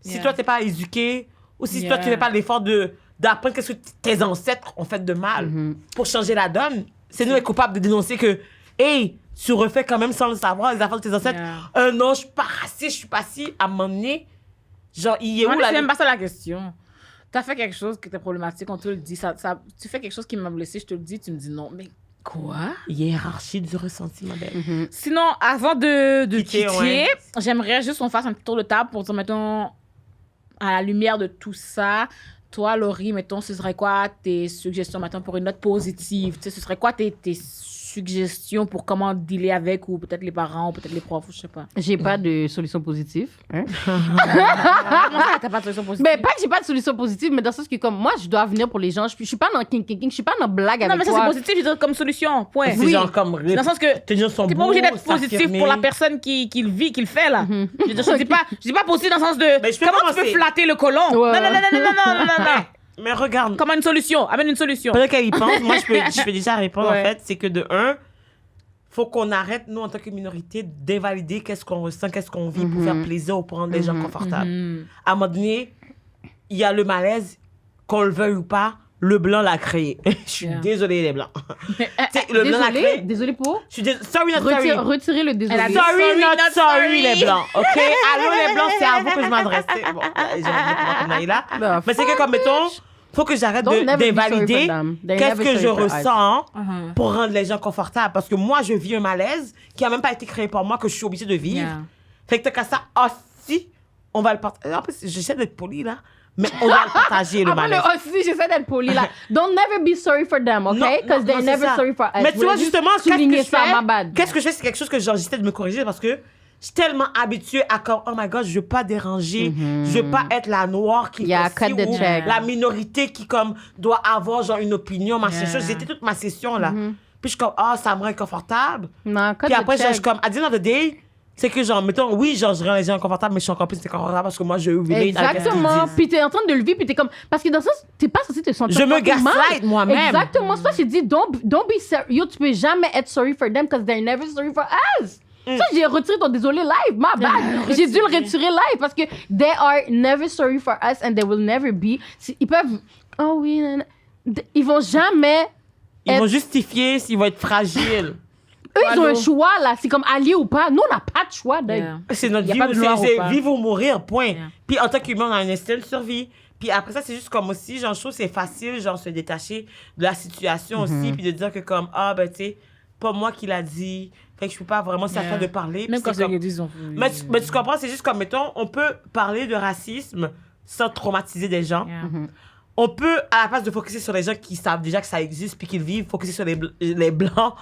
Si Yeah. toi, t'es pas éduqué, ou si toi, tu Yeah. fais pas l'effort d'apprendre qu'est-ce que tes ancêtres ont fait de mal pour changer la donne, c'est nous les coupables de dénoncer que, hey, tu refais quand même sans le savoir les affaires de tes ancêtres. Yeah. Non, je suis pas raciste, je suis pas si. À un moment donné, genre, il est où C'est la... même pas ça la question. T'as fait quelque chose qui était problématique, on te le dit. Tu fais quelque chose qui m'a blessé, je te le dis, tu me dis non. Mais quoi? Hiérarchie du ressenti, ma belle. Sinon, avant de Quitter, quitter, ouais. j'aimerais juste qu'on fasse un petit tour de table pour dire, mettons, à la lumière de tout ça, toi, Laurie, mettons, ce serait quoi tes suggestions, mettons, pour une note positive? Tu sais, ce serait quoi tes suggestions pour comment dealer avec, ou peut-être les parents, ou peut-être les profs, ou je sais pas. J'ai pas de solution positive. Hein? Comment ça, t'as pas de solution positive? Mais pas que j'ai pas de solution positive, mais dans le sens que comme moi, je dois venir pour les gens. Je suis pas dans king, je suis pas dans blague Non, avec mais ça, toi. c'est positif, je veux dire, comme solution, point. C'est genre comme... Dans le sens que tes gens sont t'es pas beaux, obligé d'être positif s'affirmer. pour la personne qui le vit, qui le fait, là. Je veux dire, je dis pas positif dans le sens de... Mais je peux Comment tu peux commencer. flatter le colon? Ouais. Non. Mais regarde, Comment une solution? Amène une solution. pendant qu'elle y pense, moi, je peux déjà répondre, Ouais. en fait. C'est que de un, faut qu'on arrête, nous, en tant que minorité, d'invalider qu'est-ce qu'on ressent, qu'est-ce qu'on vit pour faire plaisir ou pour rendre les gens confortables. À un moment donné, il y a le malaise, qu'on le veuille ou pas, le blanc l'a créé. Je suis Yeah. désolée, les blancs. Tu sais, le blanc l'a créé. Désolé pour. Je suis sorry, not sorry. Retirez le désolé. Elle a dit- Sorry, not sorry, sorry. les blancs. OK? Allô, les blancs, c'est à vous que je m'adresse. Bon, j'ai envie de comme Naïla. Bah, Mais c'est que, comme, mettons, faut que j'arrête Don't never be sorry d'invalider for them. They're qu'est-ce never que je sorry for us. ressens Uh-huh. pour rendre les gens confortables. Parce que moi, je vis un malaise qui a même pas été créé par moi, que je suis obligée de vivre. Yeah. Fait que t'as qu'à ça, si, on va le partager. En plus, j'essaie d'être poli, là. Mais on va le partager, le Après le malaise. aussi, j'essaie d'être poli là. Don't never be sorry for them, Non, okay? Because non, they're c'est never ça. sorry for us. Mais tu vois, justement, qu'est-ce que souligner je ça, fais? ma bad. Qu'est-ce que je fais? C'est quelque chose que genre, j'essaie de me corriger parce que je suis tellement habituée à comme, oh my God, je veux pas déranger. Je veux pas être la noire qui Yeah, fait cut ci the ou check. la minorité qui comme doit avoir genre une opinion, machin Yeah. chose. J'étais toute ma session là. Puis je suis comme, ah, ça me rend inconfortable. Non, cut Puis the après, genre, je check. suis comme, à the end of the day, c'est que genre, mettons, oui, genre, je rends les gens inconfortables, mais je suis encore plus inconfortable parce que moi, je relate avec ce qu'ils Exactement. disent. Puis t'es en train de le vivre, puis t'es comme. Parce que dans ça, t'es pas censé te sentir. Je me fucking mal. gaslight moi-même. Exactement. C'est ça que j'ai dit. Don't be sorry. Yo, tu peux jamais être sorry for them because they're never sorry for us. Ça, j'ai retiré ton désolé live, ma bad. J'ai dû le retirer live parce que they are never sorry for us and they will never be. Ils peuvent. Oh oui, nanana. Ils vont jamais. Ils vont être- justifier s'ils vont être fragiles. Eux, ils ont un Allô? choix, là. C'est comme allier ou pas. Nous, on n'a pas de choix. Yeah. C'est notre Y a vie, pas de noir ou c'est pas. vivre ou mourir, point. Yeah. Puis en tant qu'humain, on a un instinct de survie. Puis après ça, c'est juste comme aussi, genre, je trouve que c'est facile, genre, se détacher de la situation aussi, puis de dire que comme, ah, ben, tu sais, pas moi qui l'a dit, fait que je peux pas vraiment s'attendre de parler. Même Puis quand c'est c'est comme- qu'ils disent, on... mais tu comprends, c'est juste comme, mettons, on peut parler de racisme sans traumatiser des gens. Yeah. On peut, à la place de focuser sur les gens qui savent déjà que ça existe, puis qui le vivent, focuser sur les blancs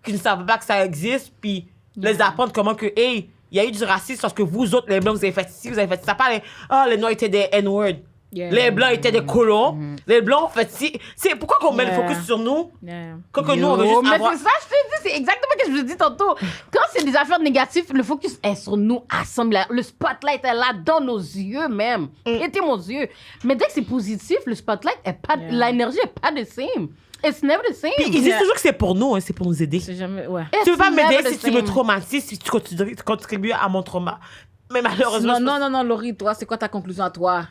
qui ne savent pas que ça existe, puis les apprendre comment que, hey, il y a eu du racisme parce que vous autres, les blancs, vous avez fait ci, vous avez fait ça. Pas les noirs étaient des N-words. Yeah. Les blancs étaient des colons. Les blancs ont fait ci. C'est pourquoi qu'on met le Yeah. focus sur nous, Yeah. quand que nous, on veut juste mais avoir... c'est ça, je te dis, c'est exactement ce que je vous ai dit tantôt. Quand c'est des affaires négatives, le focus est sur nous, ensemble. Le spotlight est là, dans nos yeux même. Était mon yeux. Mais dès que c'est positif, le spotlight est pas, Yeah. l'énergie est pas the same. It's never the same. Puis ils disent Yeah. toujours que c'est pour nous, hein, c'est pour nous aider. C'est jamais... Ouais. Tu veux pas It's never m'aider the si tu me same. traumatises, si tu contribues à mon trauma. Mais malheureusement, Non, Laurie, toi, c'est quoi ta conclusion à toi?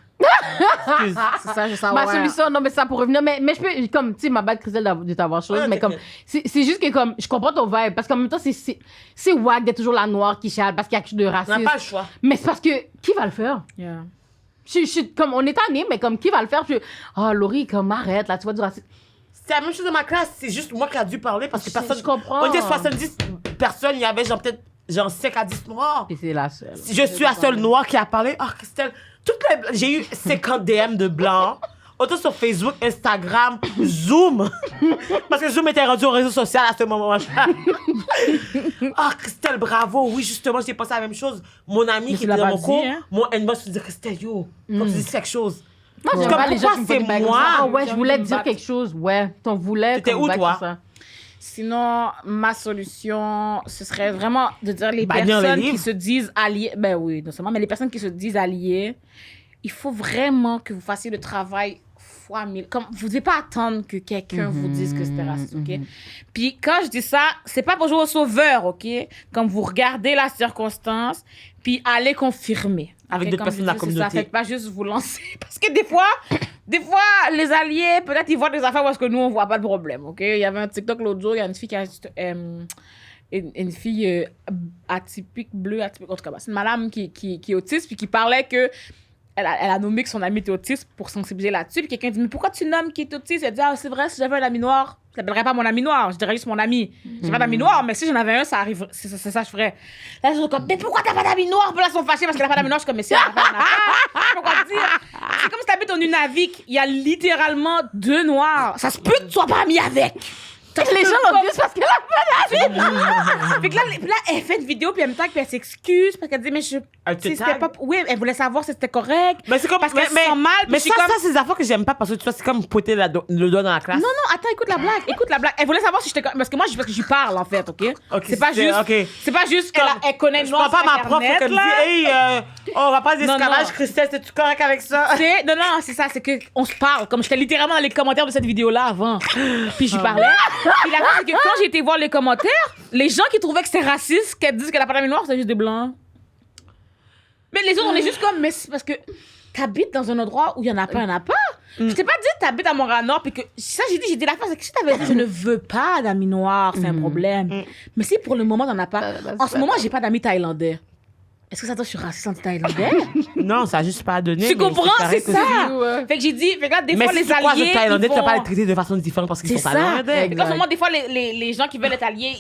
excuse. C'est ça, je sais. Ma solution, non, mais ça pour revenir. Mais je peux, comme, tu sais, ma bad Christelle de t'avoir chose, Ouais, mais comme, c'est juste que, comme, je comprends ton vibe, parce qu'en même temps, c'est wack d'être toujours la noire qui chiale parce qu'il y a quelque chose de On n'a racisme. pas le choix. Mais c'est parce que, qui va le faire? Yeah. Comme, on est tanné, mais comme, qui va le faire? Oh, Laurie, comme, arrête, là, tu vois du racisme. C'est la même chose dans ma classe, c'est juste moi qui a dû parler parce que personne... Je comprends. On était 70 personnes, il y avait genre peut-être genre 5 à 10 noirs. Et c'est la seule. Je suis la seule noire qui a parlé. Ah, Christelle, j'ai eu 50 DM de blancs autant sur Facebook, Instagram, Zoom. Parce que Zoom était rendu au réseau social à ce moment-là. Ah, Christelle, bravo. Oui, justement, j'ai pensé à la même chose. Mon ami qui était dans mon cours, mon inbox me dit, Christelle, yo, faut que tu dises quelque chose. Moi, j'aime pas les gens qui me font des bagues comme ça. Ah ouais, je voulais te dire back. quelque chose. Ouais, t'en voulais. T'étais où, back toi? sur ça. Sinon, ma solution, ce serait vraiment de dire les Bannir les personnes livres. qui se disent alliées. Ben oui, non seulement, mais les personnes qui se disent alliées, il faut vraiment que vous fassiez le travail fois 1000. Comme, vous ne devez pas attendre que quelqu'un vous dise que c'était raciste, OK? Puis quand je dis ça, c'est pas pour jouer au sauveur, OK? Comme vous regardez la circonstance, puis allez confirmer. Avec OK? d'autres Comme personnes de la je dis, c'est ça. communauté. Faites pas juste vous lancer. Parce que des fois, les alliés, peut-être ils voient des affaires parce que nous, on voit pas de problème, OK? Il y avait un TikTok l'autre jour, il y a une fille qui a... une fille atypique, bleue, atypique, en tout cas, c'est une madame qui est autiste, puis qui parlait que elle a nommé que son ami était autiste pour sensibiliser là-dessus, puis quelqu'un dit, mais pourquoi tu nommes qui est autiste? Elle dit, ah, c'est vrai, si j'avais un ami noir, je l'appellerais pas mon ami noir, je dirais juste mon ami. J'ai pas d'amis noirs, mais si j'en avais un, ça arrive, c'est ça, je ferais. Là, je suis comme, mais pourquoi t'as pas d'amis noirs? Puis là, ils sont fâchés parce qu'elle a pas d'amis noirs, je suis comme, mais si elle a pas d'amis noirs, pourquoi dire? C'est comme si t'habites au Nunavik, il y a littéralement 2 noirs. Ça se peut que tu sois pas ami avec. Les gens l'ont dit parce qu'elle a pas d'amis. Fait que là, elle fait une vidéo, puis elle me tag, puis elle s'excuse, parce qu'elle dit, mais je. Elle te tu sais, c'était tag? pas. Oui, elle voulait savoir si c'était correct. Mais c'est comme, Parce qu'elle se sent mal, puis mais je suis ça, comme. ça, c'est des affaires que j'aime pas parce que tu vois, c'est comme pointer le doigt dans la classe. Non, attends, écoute la blague. Elle voulait savoir si j'étais correct. Parce que moi, parce que j'y parle, en fait, OK? Ok, C'est pas juste. ok. C'est pas juste Comme, elle connaît le Je noir prends pas sur ma prof Internet, qui me dit, là. hey, on va pas d'escalage, non. Christelle, es-tu correct avec ça? Non, c'est ça, c'est qu'on se parle. Comme j'étais littéralement dans les commentaires de cette vidéo-là avant. Puis j'y parlais. Puis la chose, c'est que quand j'ai été voir les commentaires, les gens qui trouvaient que c'était raciste, qu'elle dise qu'elle a pas d'amis noirs, c'est juste des blancs. Mais les autres, on est juste comme, mais c'est parce que t'habites dans un endroit où il y en a pas, il y en a pas. Je t'ai pas dit t'habites à Montréal-Nord, puis que ça, j'ai dit la phrase, c'est que si t'avais dit je ne veux pas d'amis noirs, c'est un problème. Mais si pour le moment t'en as pas, en ce moment, j'ai pas d'amis thaïlandais. Est-ce que ça doit, je suis raciste anti-thaïlandais? Non, ça a juste pas donné. Tu mais comprends, c'est correct aussi. ça. Ouais. Fait que j'ai dit, fait que là, des Mais fois, si les tu croises alliés. les Thaïlandais, tu vas pas les vont- traiter de façon différente parce qu'ils C'est sont ça. Thaïlandais. Fait qu'en ce moment, des fois, les gens qui veulent être alliés,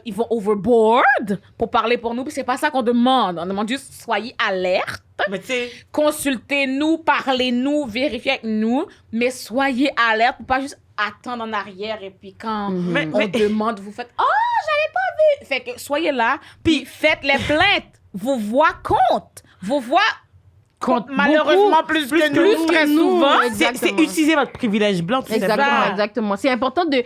ils vont overboard pour parler pour nous. Puis c'est pas ça qu'on demande. On demande juste, soyez alerte. Mais tu sais, Consultez-nous, parlez-nous, vérifiez avec nous. Mais soyez alerte pour pas juste attendre en arrière. Et puis quand Mais- on demande, vous faites, oh, j'avais pas vu. Fait que soyez là. Puis faites les plaintes. Vos voix comptent. Vos voix comptent malheureusement plus que nous, très nous. souvent. c'est Exactement. utiliser votre privilège blanc, tout Exactement, simplement. exactement. C'est important de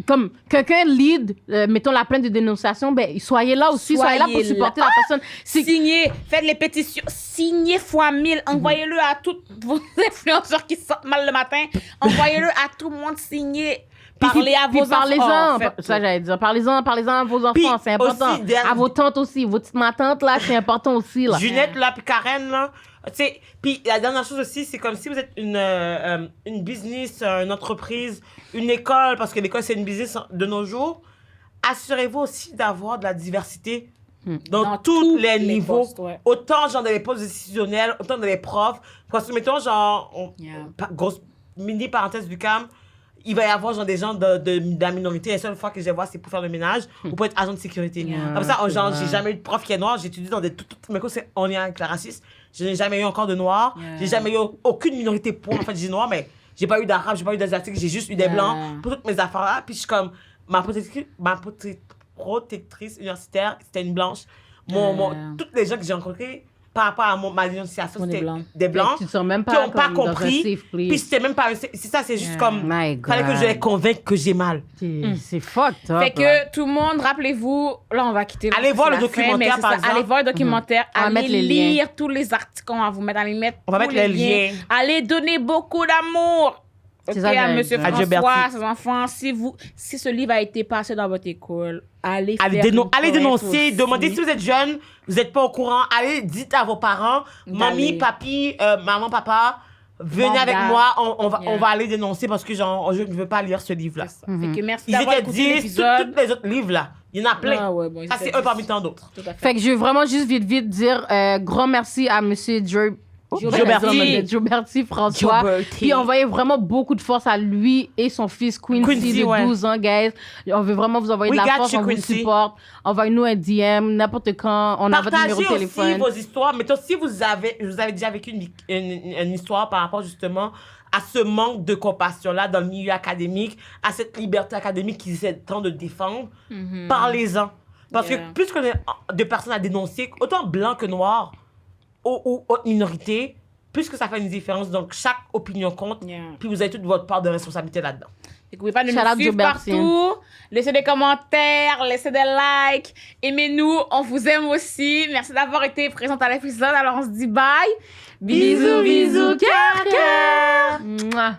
comme quelqu'un lead, mettons la plainte de dénonciation, ben soyez là aussi, soyez là pour Soyez supporter là. la personne. C'est Signez, faites les pétitions, signez fois 1000, envoyez-le à tous vos influenceurs qui sortent mal le matin, envoyez-le à tout le monde, signez, parlez à vos enfants. parlez-en, faites ça j'allais dire, parlez-en à vos enfants, Puis c'est important. aussi, dernier- À vos tantes aussi, vos petites ma-tantes là, c'est important aussi là. Junette, là, puis Karen, là. Tu sais, puis la dernière chose aussi, c'est comme si vous êtes une business, une entreprise, une école, parce que l'école, c'est une business de nos jours, assurez-vous aussi d'avoir de la diversité dans tous les niveaux. postes, ouais. Autant, genre, dans les postes décisionnels, autant dans les profs. Parce que, mettons, genre, grosse mini parenthèse du CAM, il va y avoir genre des gens de la minorité. La seule fois que je les vois, c'est pour faire le ménage ou pour être agent de sécurité. Comme ça, genre, j'ai jamais eu de prof qui est noir. J'ai étudié dans toutes mes cours, c'est en lien avec le racisme. Je n'ai jamais eu encore de noirs. J'ai jamais eu aucune minorité pour. En fait, j'ai noir, mais j'ai pas eu d'arabe, j'ai pas eu d'asiatique, j'ai juste eu des blancs pour toutes mes affaires-là. Puis je suis comme, ma protectrice universitaire, c'était une blanche. Toutes les gens que j'ai rencontrés, par rapport à ma dénonciation, On est c'était blancs. des blancs Tu te sens même qui pas n'ont pas comme dans un compris. safe place. Puis c'était même pas. C'est ça, c'est juste comme. My Fallait que God. je les convainque que j'ai mal. C'est fucked up. Fait que tout le monde, rappelez-vous, là on va quitter. Allez voir le c'est la documentaire, mais par c'est ça. exemple. Allez voir le documentaire, On va allez mettre les liens. lire tous les articles qu'on va vous mettre, allez mettre On va tous mettre les liens. Allez donner beaucoup d'amour. C'est Ok, ça que à j'allais Monsieur dire. À Dieu François, Berti. ses enfants, si ce livre a été passé dans votre école, allez Allez, faire une allez plainte dénoncer, aussi. demandez si vous êtes jeune, vous n'êtes pas au courant, allez, dites à vos parents, mamie, D'aller. papi, maman, papa, venez Banda. avec moi, on Yeah. va aller dénoncer parce que genre, je ne veux pas lire ce livre-là. C'est ça. Fait que merci Ils d'avoir étaient écouté 10, l'épisode. tous les autres livres là, il y en a plein. Ah ouais, bon, ils Ça, étaient c'est un 10. parmi tant d'autres. Tout à fait. Fait que je veux vraiment juste vite dire grand merci à Monsieur Joe Berti François. Joe Berti. Puis envoyez vraiment beaucoup de force à lui et son fils Quincy, Quincy, de ouais. 12 ans, guys. On veut vraiment vous envoyer We de la got force, you, on vous Quincy. supporte. Envoyez-nous un DM, n'importe quand. On a votre numéro de Partagez aussi téléphone. vos histoires. Mettons, si vous avez déjà vécu une histoire par rapport justement à ce manque de compassion-là dans le milieu académique, à cette liberté académique qu'ils essaient tant de défendre, parlez-en. Parce que plus qu'on est de personnes à dénoncer, autant blanc que noir, ou autre minorité, plus que ça fait une différence. Donc, chaque opinion compte, puis vous avez toute votre part de responsabilité là-dedans. Vous pouvez pas nous suivre partout. Laissez des commentaires, laissez des likes. Aimez-nous, on vous aime aussi. Merci d'avoir été présente à l'épisode. Alors, on se dit bye. Bisous, bisous, cœur, cœur. Mouah.